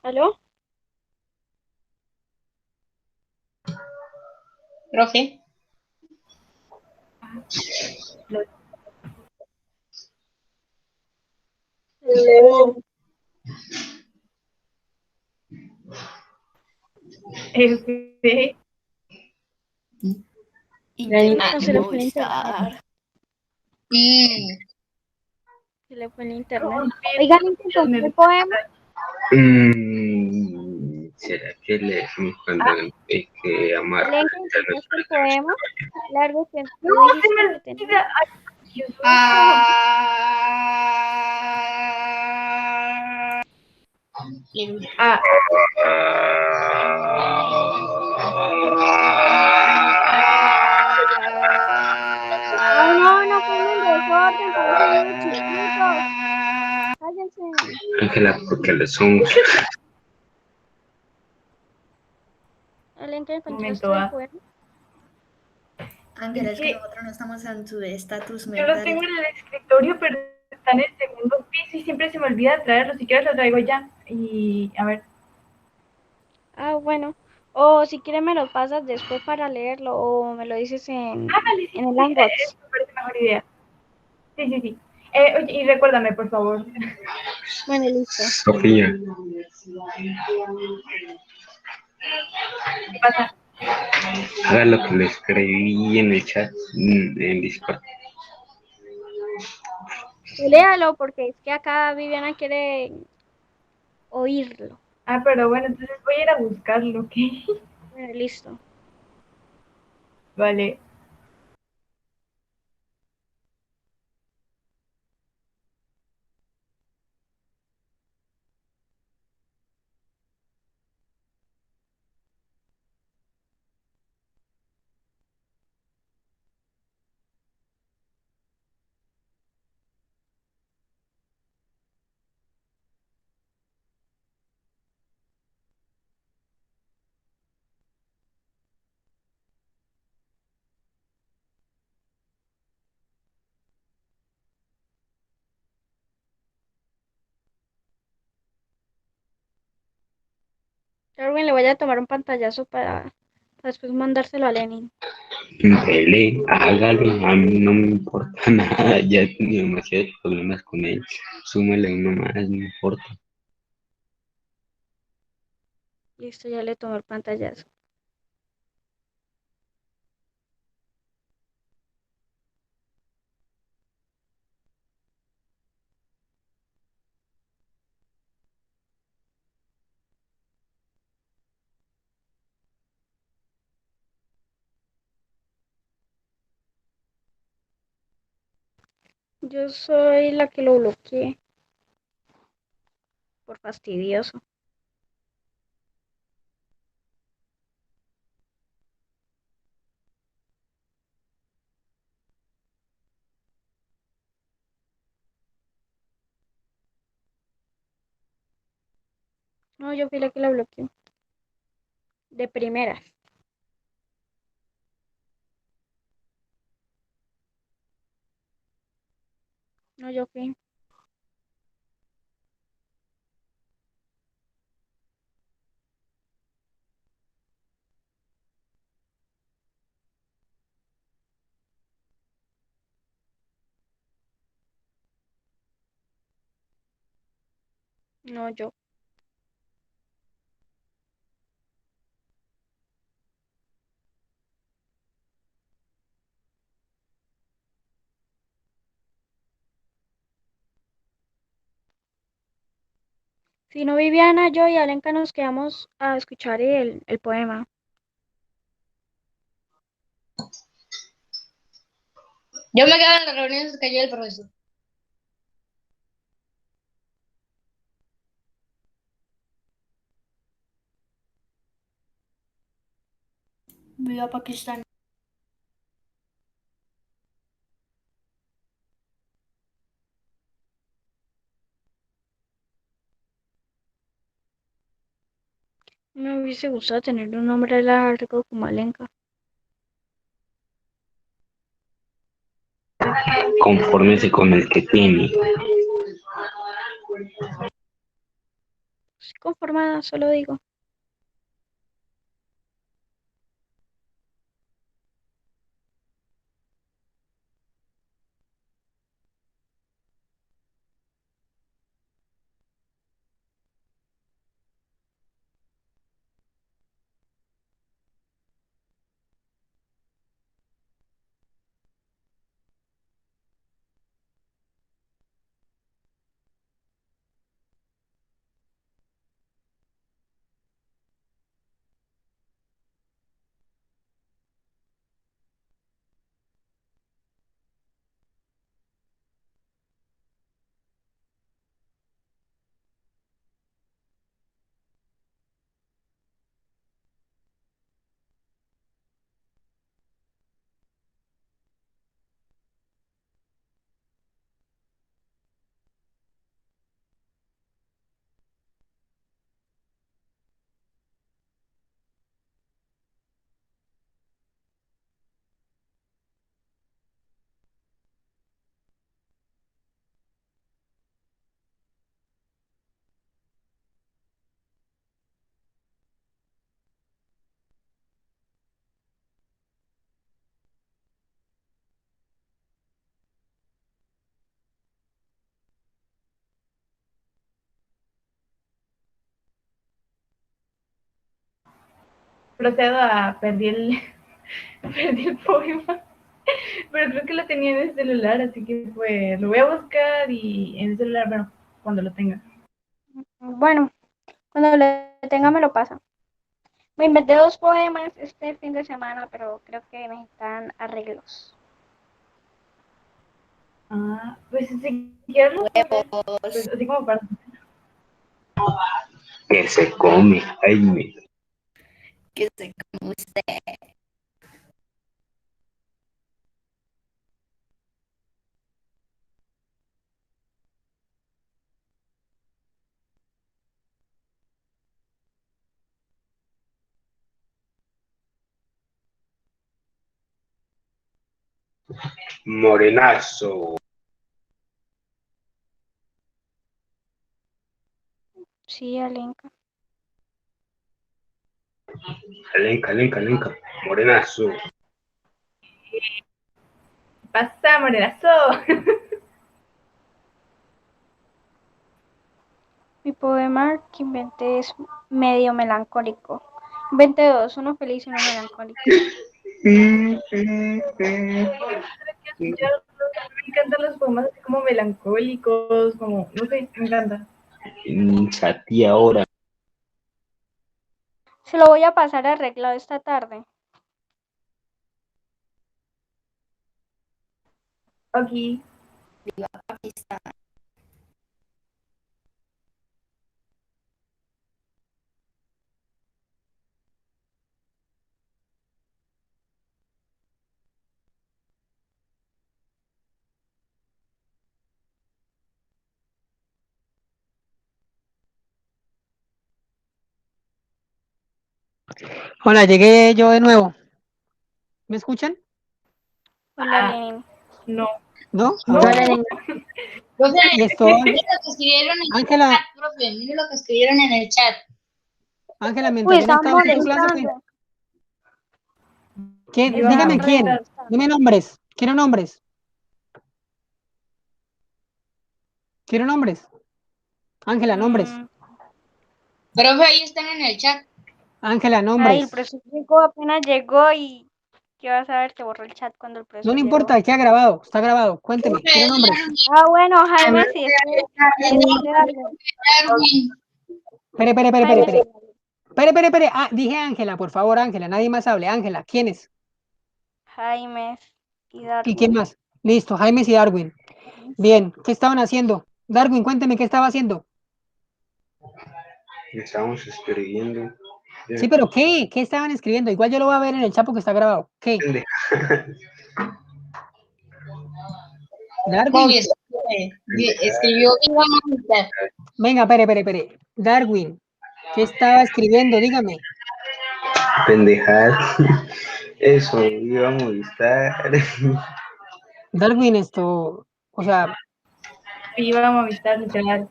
¿Aló? Profe, Hello. Internet Se y le fue el internet. Movistar. Se le fue el internet. Oigan, ¿encontró el poema? ¿Será que leemos cuando hay que amar? Elen, ¿encontraste el poema? Largo que tú No, se dijiste me que tenía. olvida. Ay, Dios mío. Ah, Ay, no, no pongan desorden, parecen niños chiquitos. Cállense. Ángela, porque lo somos. Elen, ¿que un encontraste momento, el poema? Ángela, es que que nosotros no estamos en tu estatus yo lo tengo mental. en el escritorio, pero está en el segundo piso y siempre se me olvida traerlo. Si quieres lo traigo ya. Y a ver. Ah, bueno. O si quieres me lo pasas después para leerlo o me lo dices Vale, sí, en el sí, Hangouts. me parece mejor idea. Sí, sí, sí. Oye, y recuérdame, por favor. Bueno, listo. Sofía, ¿Qué pasa? haga lo que le escribí en el chat en Discord. Léalo porque es que acá Viviana quiere oírlo. Ah, pero bueno, entonces voy a ir a buscarlo, ¿ok? Bueno, listo. Vale. Darwin, le voy a tomar un pantallazo para después mandárselo a Lenin. Dele, hágalo, a mí no me importa nada, ya he tenido demasiados problemas con él. Súmale uno más, no importa. Listo, ya le tomé el pantallazo. Yo soy la que lo bloqueé por fastidioso. No, yo fui la que la bloqueó. De primeras. No, yo fui. No, yo. Si no, Viviana, yo y Alenka nos quedamos a escuchar el poema. Yo me quedo en las reuniones que yo el profesor. Viva Pakistán. Me hubiese gustado tener un nombre largo como Alenka. Confórmese con el que tiene. Estoy conformada, solo digo. procedo a perdí el poema, pero creo que lo tenía en el celular, así que pues lo voy a buscar y en el celular, bueno, cuando lo tenga. Bueno, cuando lo tenga me lo pasa. Me inventé 2 poemas este fin de semana, pero creo que necesitan arreglos. Ah, pues si quieres lo puedes, pues así como para... Que se come, Jaime. Que se como usted. Morenazo. Sí, Alenka. Alenka, Alenka, Alenka. Morenazo. Pasa, morerazo. Mi poema que inventé es medio melancólico. Inventé 2, uno feliz y uno melancólico. Me encantan los poemas así como melancólicos, como, no sé, me encanta. Sati ahora. Se lo voy a pasar arreglado esta tarde. Aquí. Viva Pakistán. Hola, llegué yo de nuevo. ¿Me escuchan? Hola, Ah, Lenin. no. ¿No? Ah, No. bueno. Profe, Y esto, mire lo que escribieron en el Ángela, chat, profe, mire lo que escribieron en el chat. Ángela, Uy, mientras yo me están estaba haciendo clase, molestando. ¿quién? Viva Dígame Están re quién. Pakistán. Dime nombres. Quiero nombres. Quiero nombres. Ángela, nombres. Profe, ahí están en el chat. Ángela, Ay, el nombres. profesor llegó, apenas llegó y ¿qué vas a ver? Se borró el chat cuando el No profesor le llegó. importa, queda grabado. Está grabado. Cuénteme. Profe, Quiero nombres. Ah, bueno, Jaime, sí, este Darwin. Darwin. Jaime, sí. Espere. Ah, dije Ángela, por favor, Ángela. Nadie más hable. Ángela, ¿quién es? Jaime y ¿Y quién Darwin. más? Listo, Jaime y Darwin. Bien, ¿qué estaban haciendo? Darwin, cuénteme qué estaba haciendo. Estamos escribiendo. Sí, pero ¿qué? ¿Qué estaban escribiendo? Igual yo lo voy a ver en el chapo que está grabado. ¿Qué? Darwin, Obvio, escribió Viva Mamita. venga, espere. Darwin, ¿qué estaba escribiendo? Dígame. Pendejadas. Eso, iba a Movistar. Darwin, esto, o sea, Viva Movistar, literal.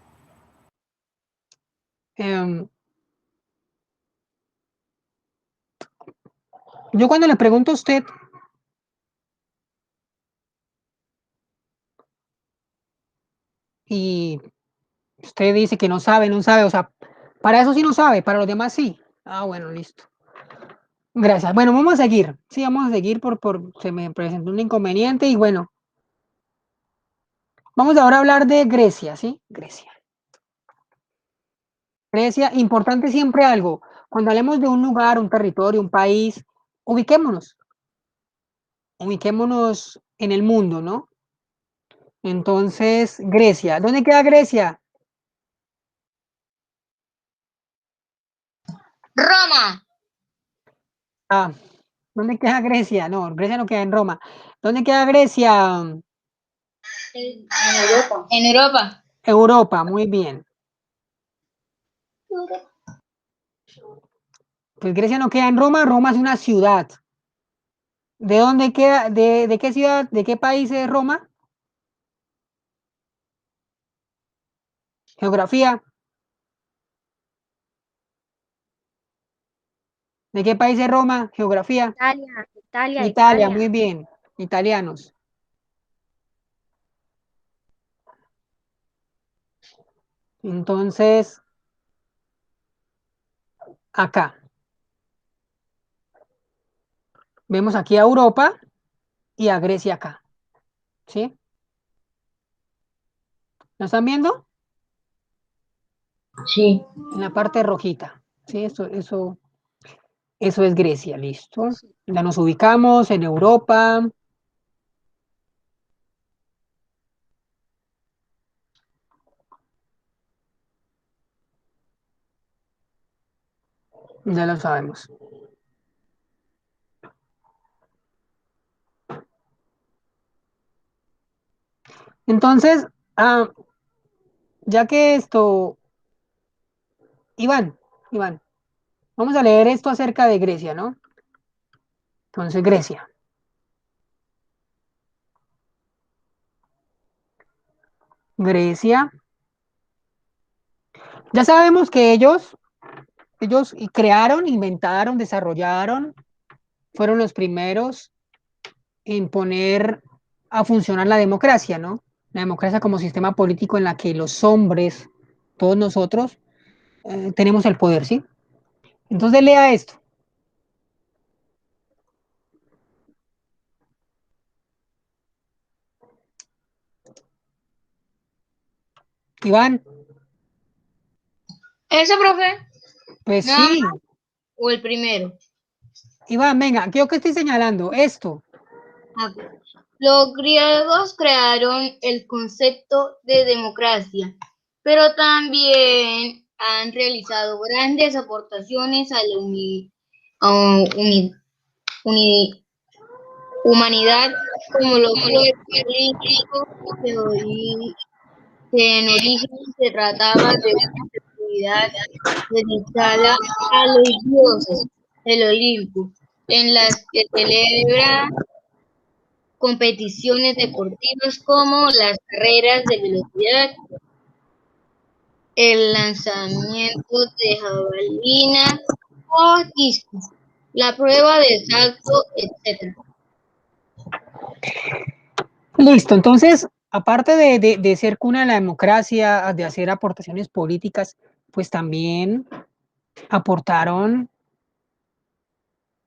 em, yo cuando le pregunto a usted, y usted dice que no sabe, o sea, para eso sí no sabe, para los demás sí. Ah, bueno, listo. Gracias. Bueno, vamos a seguir. Sí, vamos a seguir se me presentó un inconveniente y bueno, vamos ahora a hablar de Grecia, ¿sí? Grecia. Grecia, importante siempre algo. Cuando hablemos de un lugar, un territorio, un país, ubiquémonos. Ubiquémonos en el mundo, ¿no? Entonces, Grecia. ¿Dónde queda Grecia? Roma. Ah, ¿dónde queda Grecia? No, Grecia no queda en Roma. ¿Dónde queda Grecia? En Europa. En Europa. Europa, muy bien. Pues Grecia no queda en Roma, Roma es una ciudad. ¿De dónde queda? ¿De qué ciudad, de qué país es Roma? Geografía. ¿De qué país es Roma? Geografía. Italia, muy Italia. bien. Italianos. Entonces, acá. Vemos aquí a Europa y a Grecia acá, ¿sí? ¿Lo están viendo? Sí. En la parte rojita, ¿sí? Eso es Grecia, listo. Ya nos ubicamos en Europa. Ya lo sabemos. Entonces, ah, ya que esto, Iván, vamos a leer esto acerca de Grecia, ¿no? Entonces, Grecia. Ya sabemos que ellos crearon, inventaron, desarrollaron, fueron los primeros en poner a funcionar la democracia, ¿no? La democracia como sistema político en la que los hombres, todos nosotros, tenemos el poder, ¿sí? Entonces lea esto. Iván, ¿Ese, profe? pues Nada sí. más. ¿O el primero? Iván, venga, ¿qué que estoy señalando? Esto. Ah, pues. Los griegos crearon el concepto de democracia, pero también han realizado grandes aportaciones a la a uni- uni- humanidad, como lo fue el político, que en origen se trataba de una actividad dedicada a los dioses del Olimpo, en las que celebra competiciones deportivas como las carreras de velocidad, el lanzamiento de jabalina o disco, la prueba de salto, etc. Listo, entonces, aparte de ser cuna de la democracia, de hacer aportaciones políticas, pues también aportaron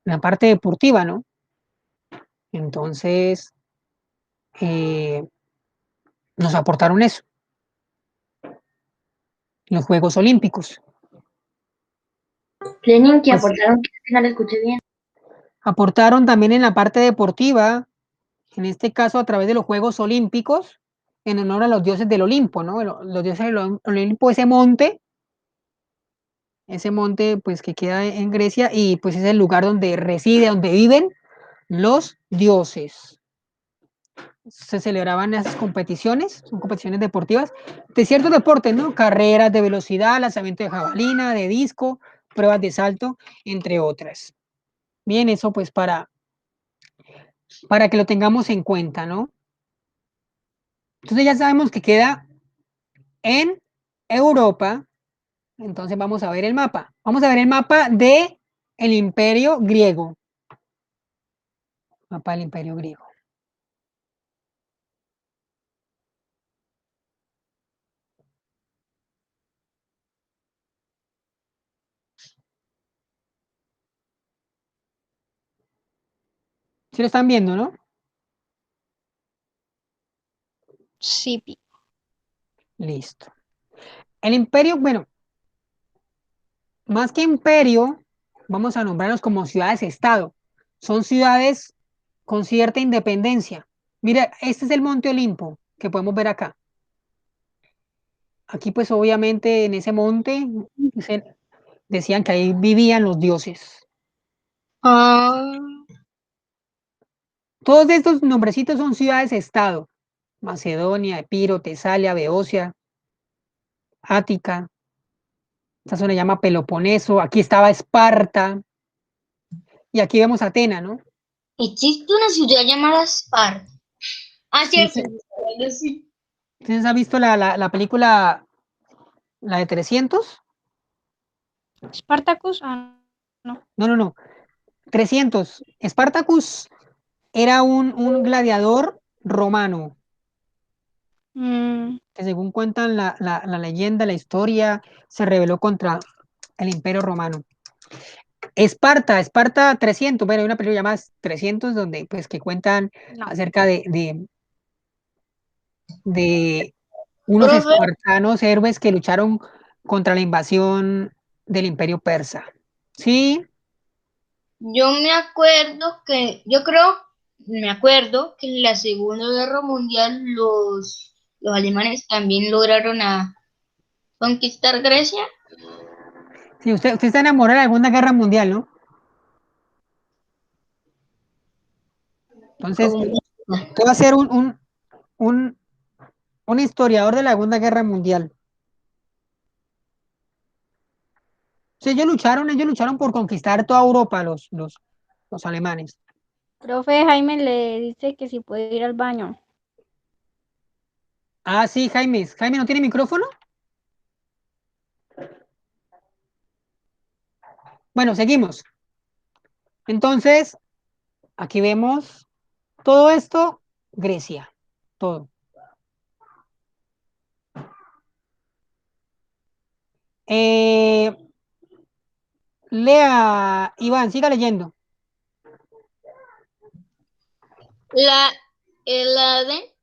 la parte deportiva, ¿no? Entonces, eh, nos aportaron eso, los Juegos Olímpicos. Lenin, que Pues aportaron, que no lo escuché bien. aportaron también en la parte deportiva, en este caso a través de los Juegos Olímpicos, en honor a los dioses del Olimpo, ¿no? Los dioses del Olimpo, ese monte pues que queda en Grecia y pues es el lugar donde reside, donde viven los dioses. Se celebraban esas competiciones, son competiciones deportivas de ciertos deportes, ¿no? Carreras de velocidad, lanzamiento de jabalina, de disco, pruebas de salto, entre otras. Bien, eso pues para que lo tengamos en cuenta, ¿no? Entonces ya sabemos que queda en Europa. Entonces vamos a ver el mapa. Vamos a ver el mapa de el Imperio griego. Mapa del Imperio griego. ¿Sí lo están viendo, no? Sí, Listo. El imperio, bueno, más que imperio, vamos a nombrarlos como ciudades-estado. Son ciudades con cierta independencia. Mira, este es el Monte Olimpo que podemos ver acá. Aquí, pues obviamente en ese monte decían que ahí vivían los dioses. Ah, Todos estos nombrecitos son ciudades-estado. Macedonia, Epiro, Tesalia, Beocia, Ática. Esta zona se llama Peloponeso. Aquí estaba Esparta. Y aquí vemos Atena, ¿no? existe una ciudad llamada Esparta. Ah, Sí, cierto. Sí. ¿Ustedes han visto la película, la de 300? Spartacus. Ah, no. No. 300. Spartacus era un gladiador romano, Mm, que según cuentan la leyenda, la historia, se rebeló contra el Imperio Romano. Esparta 300, bueno, hay una película llamada 300 donde, pues, que cuentan No. acerca de unos Profe, espartanos héroes que lucharon contra la invasión del Imperio Persa. Sí, me acuerdo que en la Segunda Guerra Mundial los alemanes también lograron conquistar Grecia. sí, usted está enamorado de la Segunda Guerra Mundial, ¿no? Entonces, Como- usted va a ser un, un historiador de la Segunda Guerra Mundial. Sí, ellos lucharon por conquistar toda Europa, los alemanes. Profe Jaime le dice que si puede ir al baño. Ah, sí, Jaime. Jaime, ¿no tiene micrófono? Bueno, seguimos. Entonces, aquí vemos todo esto, Grecia, todo. Eh, lea, Iván, siga leyendo. La Helade,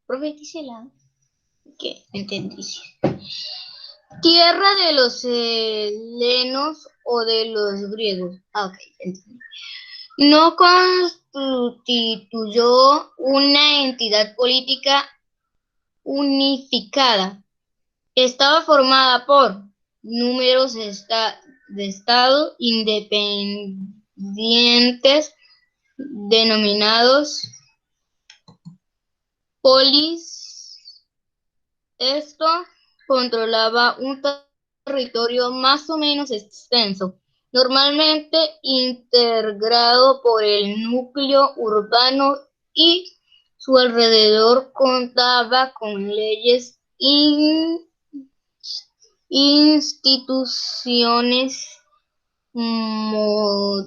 profe, ¿qué es helada? ¿Qué? Entendí. Sí. Tierra de los helenos o de los griegos. Ah, ok, entendí. No constituyó una entidad política unificada. Estaba formada por números de estados independientes denominados polis. Esto controlaba un territorio más o menos extenso, normalmente integrado por el núcleo urbano y su alrededor contaba con leyes instituciones mo-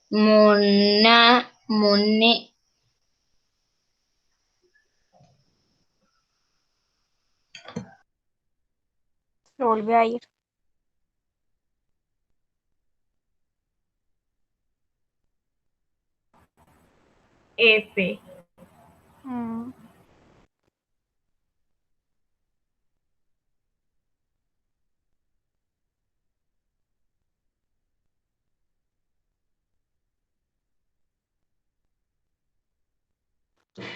mona- mone- Se volvió a ir. F. Mm.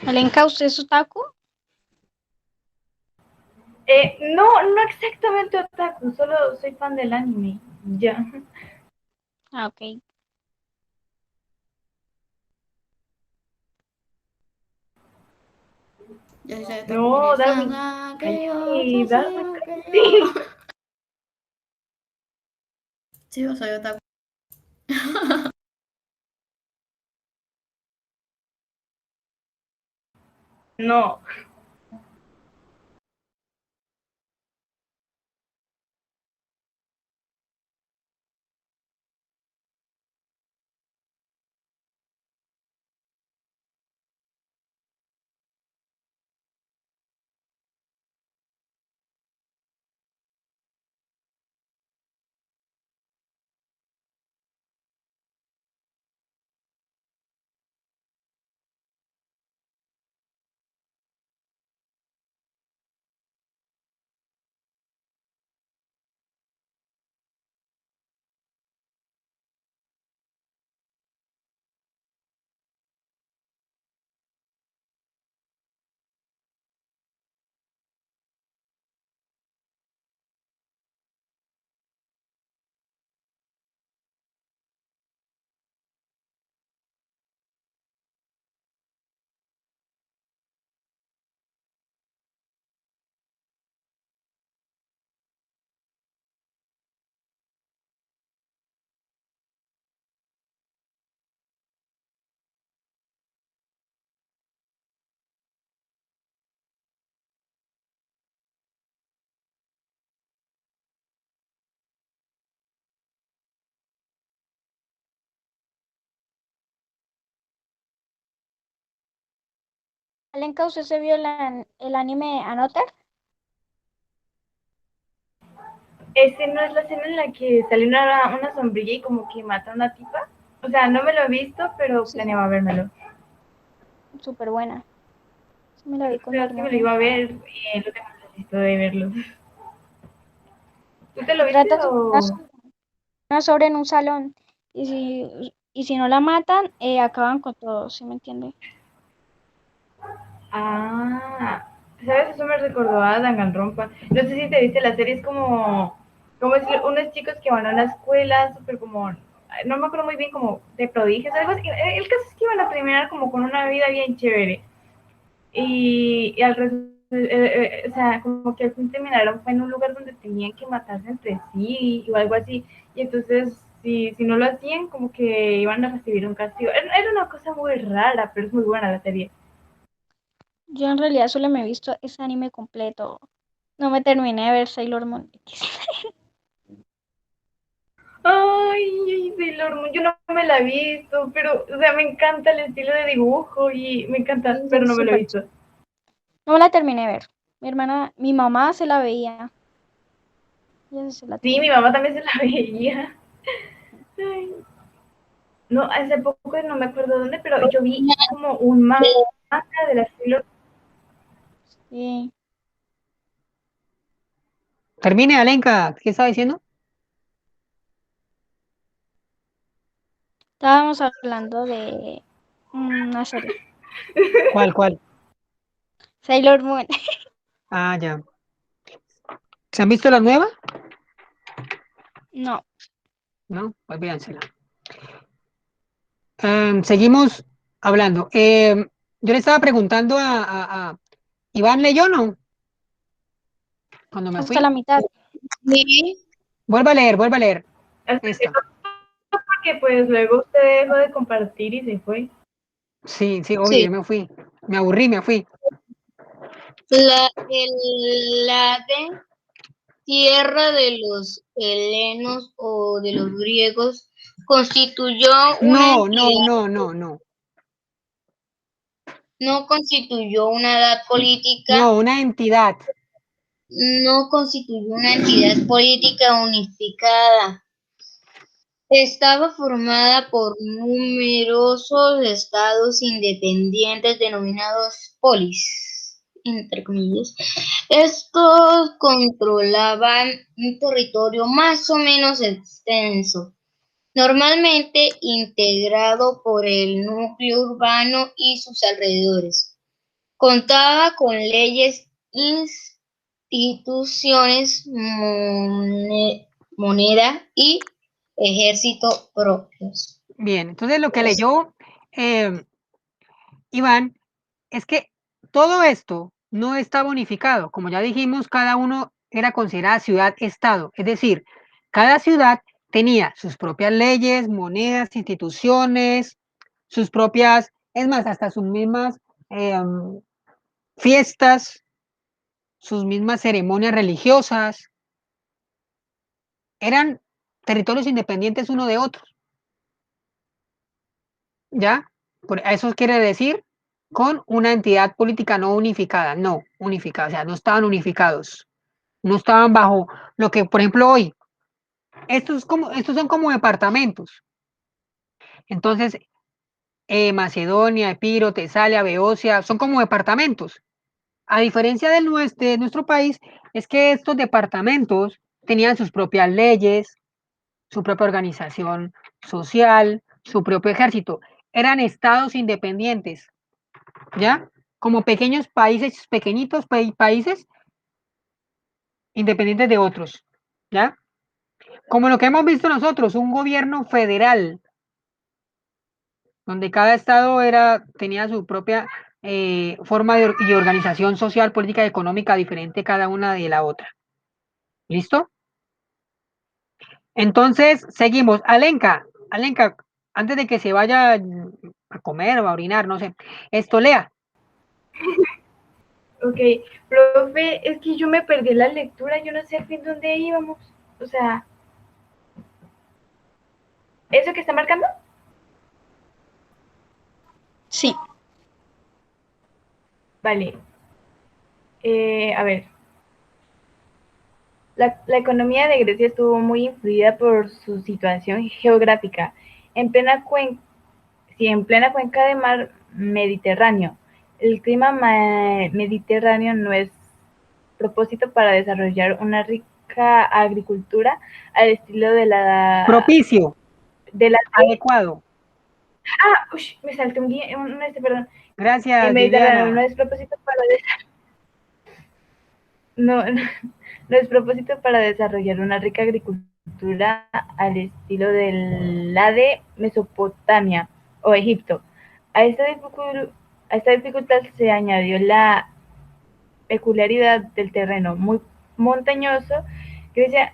Alenka, ¿usted es otaku? No, no exactamente otaku, solo soy fan del anime. Ya. Ah, ok. Yo sí soy otaku. No, Darwin. Sí, Darwin. Sí. Sí, yo soy otaku. No. Alenka, ¿usted se vio el anime Another? Ese no es la escena en la que sale una sombrilla y como que mata a una tipa. O sea, no me lo he visto, pero Sí, planeaba vérmelo. súper buena. Sí, me la vi con mi Creo que me lo hermano. iba a ver y lo tengo necesito de verlo. ¿Tú te lo viste Trata sobre o...? una sobre en un salón y si no la matan, acaban con todo, ¿sí me entiende? Ah, ¿sabes? Eso me recordó a Danganronpa. No sé si te viste la serie, es como es unos chicos que van a una escuela súper como, no me acuerdo muy bien, como de prodigios, algo así. El caso es que iban a terminar como con una vida bien chévere. Y al o sea, como que al fin terminaron fue en un lugar donde tenían que matarse entre sí o algo así. Y entonces, si no lo hacían, como que iban a recibir un castigo. Era una cosa muy rara, pero es muy buena la serie. Yo en realidad solo me he visto ese anime completo. No me terminé de ver Sailor Moon X. Ay, Sailor Moon, yo no me la he visto, pero, o sea, me encanta el estilo de dibujo y me encanta, pero Es no me lo he súper visto. No me la terminé de ver. Mi mamá se la veía. Ella sí se la Sí, mi terminó. mamá también se la veía. Ay, no, hace poco no me acuerdo dónde, pero yo vi como un manga de la Sailor. Sí. Termine, Alenka, ¿qué estaba diciendo? Estábamos hablando de una serie. ¿Cuál? Sailor Moon. Ah, ya. ¿Se han visto la nueva? No. No, pues véansela. Seguimos hablando. Yo le estaba preguntando a Iván leyó, ¿no? Cuando me Hasta fui. la mitad. Sí, Vuelva a leer Hasta que esta. no, porque pues luego usted dejó de compartir y se fue. Sí, obvio, sí. yo me fui. Me aburrí, me fui. La de tierra de los helenos o de los griegos constituyó una No, no, entidad, no, no, no. no constituyó una edad política, No, una entidad. no constituyó una entidad política unificada. Estaba formada por numerosos estados independientes denominados polis, entre comillas. Estos controlaban un territorio más o menos extenso, normalmente integrado por el núcleo urbano y sus alrededores. Contaba con leyes, instituciones, moneda y ejército propios. Bien, entonces lo que leyó eh, Iván es que todo esto no estaba unificado. Como ya dijimos, cada uno era considerada ciudad-estado. Es decir, cada ciudad tenía sus propias leyes, monedas, instituciones, sus propias, es más, hasta sus mismas fiestas, sus mismas ceremonias religiosas. Eran territorios independientes uno de otro. ¿Ya? Eso quiere decir con una entidad política no unificada, no unificada, o sea, no estaban unificados, no estaban bajo lo que, por ejemplo, hoy, estos son como departamentos. Entonces, Macedonia, Epiro, Tesalia, Beocia, son como departamentos. A diferencia de nuestro país, es que estos departamentos tenían sus propias leyes, su propia organización social, su propio ejército. Eran estados independientes. ¿Ya? Como pequeños países, pequeñitos países independientes de otros, ¿ya? Como lo que hemos visto nosotros, un gobierno federal, donde cada estado tenía su propia forma y organización social, política y económica diferente cada una de la otra. ¿Listo? Entonces, seguimos. Alenka, antes de que se vaya a comer o a orinar, no sé, esto lea. Ok, profe, es que yo me perdí la lectura, yo no sé al fin dónde íbamos. O sea, ¿eso que está marcando? Sí. Vale. A ver. La economía de Grecia estuvo muy influida por su situación geográfica, en plena cuenca, sí, en plena cuenca del mar Mediterráneo. El clima mediterráneo no es propósito para desarrollar una rica agricultura al estilo Propicio, de la adecuado. me salté perdón. El Gracias, Mediterráneo Viviana. no es propósito para no, no es propósito para desarrollar una rica agricultura al estilo de la de Mesopotamia o Egipto. A esta, a esta dificultad se añadió la peculiaridad del terreno muy montañoso. Grecia,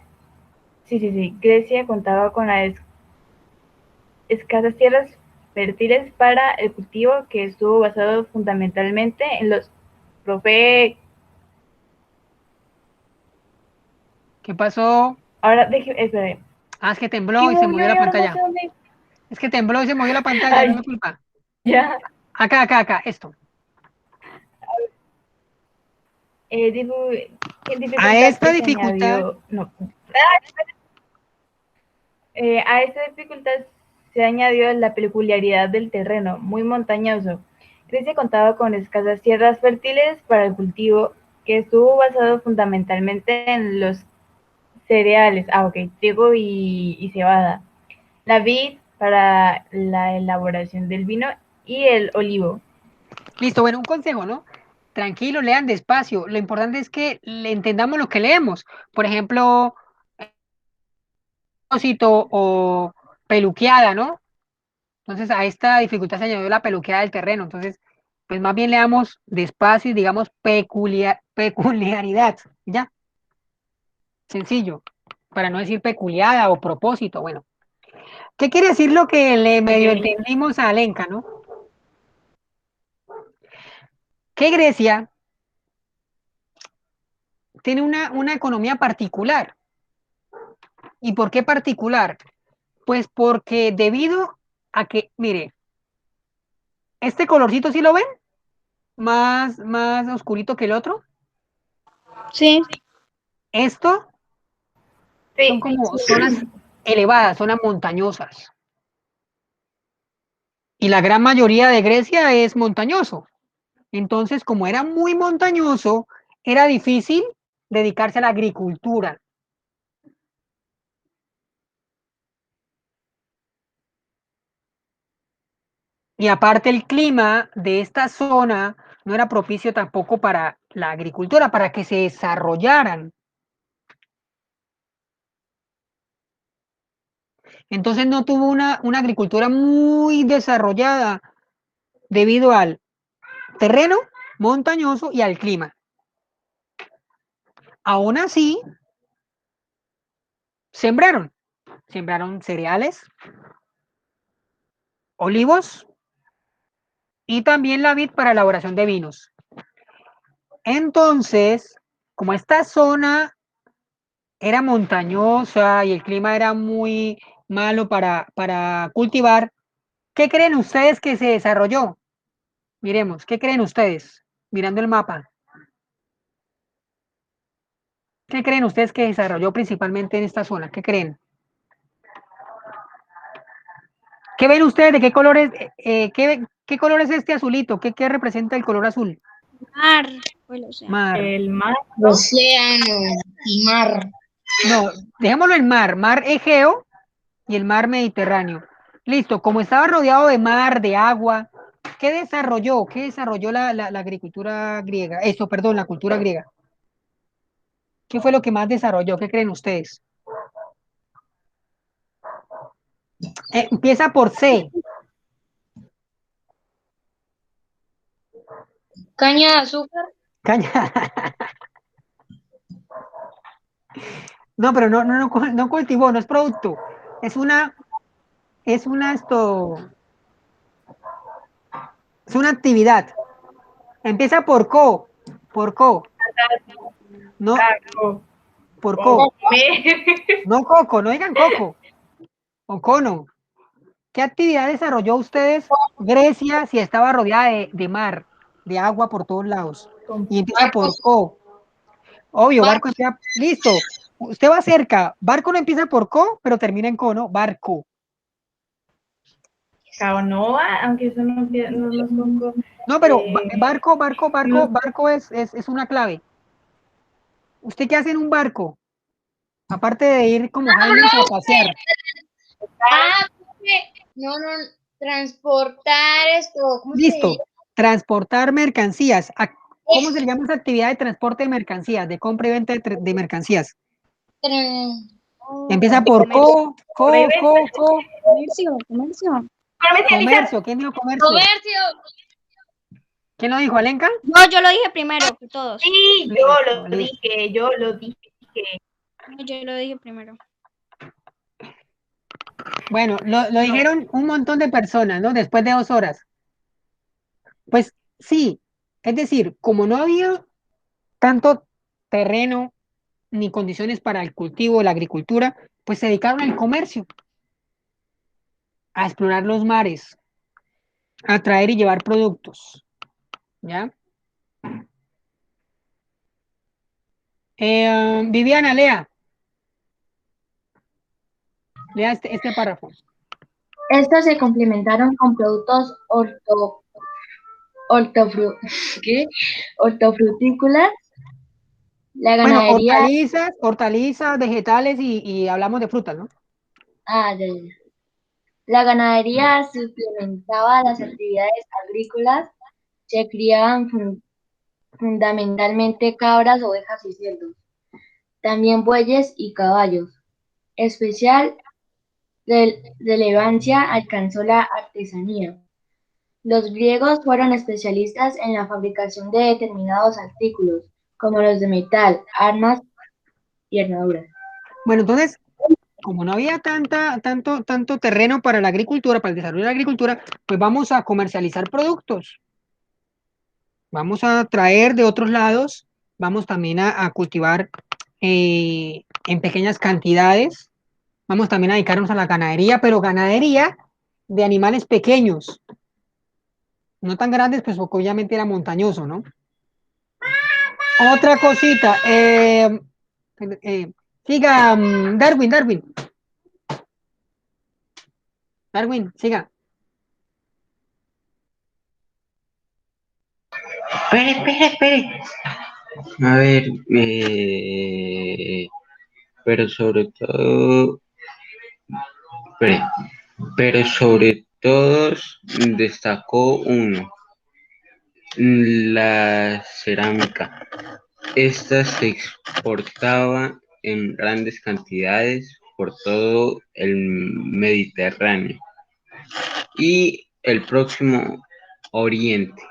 Grecia contaba con las escasas tierras fértiles para el cultivo que estuvo basado fundamentalmente en los profe. ¿Qué pasó? Ahora déjeme, Ah, es que ¿qué tembló y se movió movió la y ahora no sé pantalla. dónde? Es que tembló y se movió la pantalla, no Ay, me culpa. ya. Acá, esto. ¿Qué A dificultad esta se dificultad, añadió? No. A esta dificultad se añadió la peculiaridad del terreno, muy montañoso. Grecia contaba con escasas tierras fértiles para el cultivo, que estuvo basado fundamentalmente en los cereales, trigo y cebada, la vid para la elaboración del vino y el olivo. listo, bueno, un consejo, ¿no? Tranquilo, lean despacio. Lo importante es que le entendamos lo que leemos. Por ejemplo, propósito o peluqueada, ¿no? Entonces, a esta dificultad se añadió la peluqueada del terreno. Entonces, pues más bien leamos despacio y digamos peculiaridad. Ya, sencillo. Para no decir peculiada o propósito. Bueno, ¿qué quiere decir lo que le medio Okay. entendimos a Alenka, no? Que Grecia tiene una economía particular. ¿Y por qué particular? Pues porque debido a que, mire, este colorcito, ¿sí lo ven? Más oscurito que el otro. Sí, Esto son Sí, como zonas elevadas, zonas montañosas. Y la gran mayoría de Grecia es montañoso. Entonces, como era muy montañoso, era difícil dedicarse a la agricultura. Y aparte el clima de esta zona no era propicio tampoco para la agricultura, para que se desarrollaran. Entonces no tuvo una agricultura muy desarrollada debido al terreno montañoso y al clima. Aún así, sembraron. Sembraron cereales, olivos y también la vid para elaboración de vinos. Entonces, como esta zona era montañosa y el clima era muy malo para cultivar, ¿qué creen ustedes que se desarrolló? Miremos, ¿qué creen ustedes? Mirando el mapa. ¿Qué creen ustedes que desarrolló principalmente en esta zona? ¿Qué creen? ¿Qué ven ustedes? ¿De qué color es, qué color es este azulito? ¿Qué representa el color azul? mar o el océano. Mar. el mar, ¿no? Océano y mar. No, dejémoslo en mar. Mar Egeo y el mar Mediterráneo. Listo, como estaba rodeado de mar, de agua, ¿qué desarrolló? ¿Qué desarrolló la agricultura griega? Eso, perdón, la cultura griega. ¿Qué fue lo que más desarrolló? ¿Qué creen ustedes? Empieza por C. Caña de azúcar. Caña. No, pero no cultivó, no es producto. Es es una actividad. Empieza por co, por co. No, Caco, por co. come. No coco, no digan coco. O cono. ¿Qué actividad desarrolló ustedes Grecia si estaba rodeada de mar, de agua por todos lados? Con Y empieza por Barcos, co. Obvio, barco barcos. empieza. Listo. Usted va cerca. Barco no empieza por co, pero termina en co, ¿no? Barco. Caonoa, aunque eso no es poco. No, pero eh, barco es una clave. ¿Usted qué hace en un barco? Aparte de ir como Jaime a pasear. Ah, no, no, transportar esto, ¿cómo se Listo. dice? Transportar mercancías. ¿Cómo se Es le llama esa actividad de transporte de mercancías? De compra y venta de mercancías. Empieza de por Comercio, por ahí ves, co. comercio. comercializar. Comercio. ¿Quién dijo comercio? comercio. ¿Quién lo dijo, Alenka? No, yo lo dije primero que todos. Sí, Listo, listo. yo lo dije. No, yo lo dije primero. Bueno, lo No, dijeron un montón de personas, ¿no? Después de 2 horas. Pues sí, es decir, como no había tanto terreno ni condiciones para el cultivo, la agricultura, pues se dedicaron al comercio, a explorar los mares, a traer y llevar productos, ¿ya? Viviana, lea este párrafo. Estos se complementaron con productos hortofru- ¿qué? hortofrutícolas, la Bueno, ganadería, hortalizas, vegetales y hablamos de frutas, ¿no? ya, ya, ya. La ganadería suplementaba las actividades agrícolas, se criaban fundamentalmente cabras, ovejas y cerdos, también bueyes y caballos. Especial relevancia alcanzó la artesanía. Los griegos fueron especialistas en la fabricación de determinados artículos, como los de metal, armas y armaduras. Bueno, entonces, como no había tanto terreno para la agricultura, para el desarrollo de la agricultura, pues vamos a comercializar productos. Vamos a traer de otros lados, vamos también a cultivar en pequeñas cantidades, vamos también a dedicarnos a la ganadería, pero ganadería de animales pequeños, no tan grandes, pues porque obviamente era montañoso, ¿no? Otra cosita, siga, Darwin, siga. Espere. A ver, pero sobre todo, espere, pero sobre todos destacó uno, la cerámica. Esta se exportaba en grandes cantidades por todo el Mediterráneo y el próximo Oriente.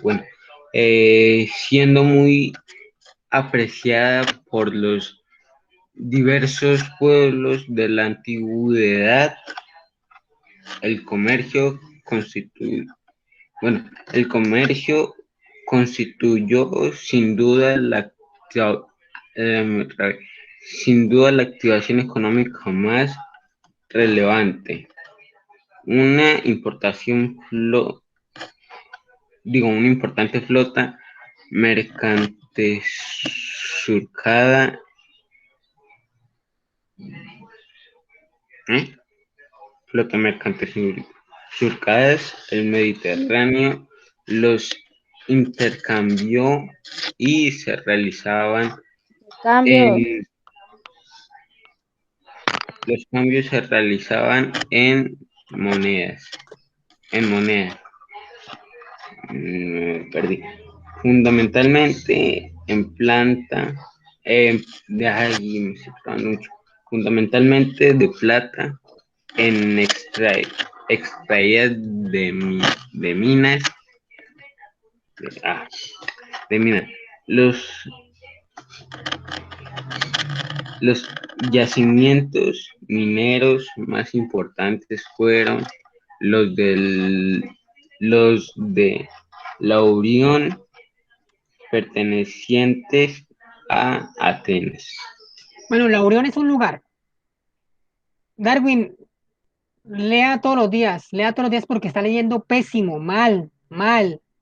Bueno, siendo muy apreciada por los diversos pueblos de la antigüedad, el comercio el comercio constituyó eh, sin duda la activación económica más relevante. Una una importante flota mercante surcada, ¿eh? flota mercante surcadas el Mediterráneo, los intercambió y se realizaban Cambio. en los cambios se realizaban en monedas, en moneda. Perdí. Fundamentalmente en planta, me estoy trabando mucho. Fundamentalmente de plata en extraídas de minas, de minas. Los yacimientos mineros más importantes fueron los de Laurión, pertenecientes a Atenas. Bueno, La Unión es un lugar. Darwin, lea todos los días porque está leyendo pésimo, mal.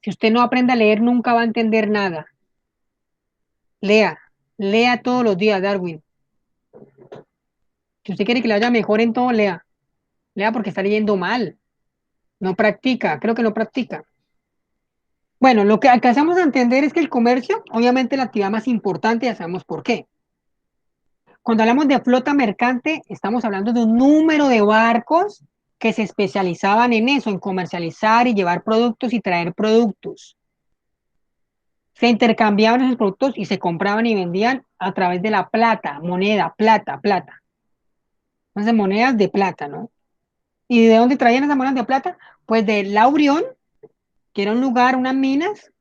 Si usted no aprende a leer, nunca va a entender nada. Lea, Lea todos los días, Darwin. Si usted quiere que le vaya mejor en todo, lea. Lea porque está leyendo mal. No practica, creo que no practica. Bueno, lo que alcanzamos a entender es que el comercio, obviamente la actividad más importante, ya sabemos por qué. Cuando hablamos de flota mercante, estamos hablando de un número de barcos que se especializaban en eso, en comercializar y llevar productos y traer productos. Se intercambiaban esos productos y se compraban y vendían a través de la plata, moneda, plata, plata. Entonces, monedas de plata, ¿no? ¿Y de dónde traían esas monedas de plata? Pues de Laurión, que era un lugar, unas minas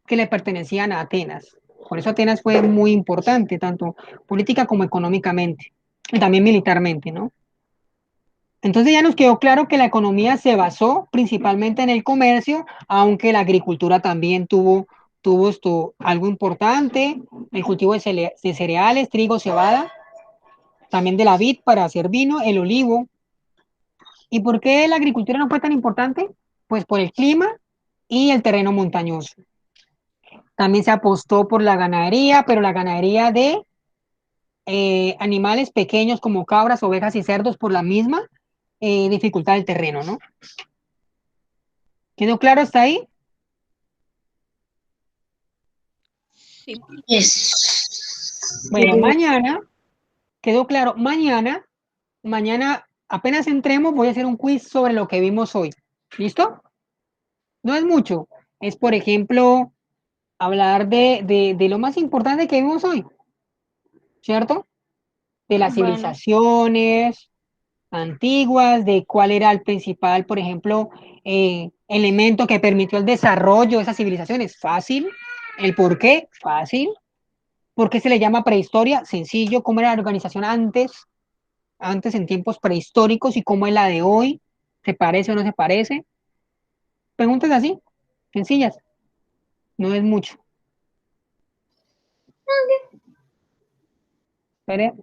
que le pertenecían a Atenas. Por eso Atenas fue muy importante, tanto política como económicamente, y también militarmente, ¿no? Entonces ya nos quedó claro que la economía se basó principalmente en el comercio, aunque la agricultura también tuvo esto, algo importante, el cultivo de cereales, trigo, cebada, también de la vid para hacer vino, el olivo. ¿Y por qué la agricultura no fue tan importante? Pues por el clima y el terreno montañoso. También se apostó por la ganadería, pero la ganadería de animales pequeños como cabras, ovejas y cerdos por la misma dificultad del terreno, ¿no? ¿Quedó claro hasta ahí? Sí. Yes. Bueno, mañana, quedó claro, mañana apenas entremos voy a hacer un quiz sobre lo que vimos hoy. ¿Listo? No es mucho, es por ejemplo hablar de lo más importante que vimos hoy, ¿cierto? De las Bueno, civilizaciones antiguas, de cuál era el principal, por ejemplo, elemento que permitió el desarrollo de esas civilizaciones. Fácil. ¿El por qué? Fácil. ¿Por qué se le llama prehistoria? Sencillo. ¿Cómo era la organización antes en tiempos prehistóricos y cómo es la de hoy? ¿Se parece o no se parece? Preguntas así, sencillas. No es mucho. Espere.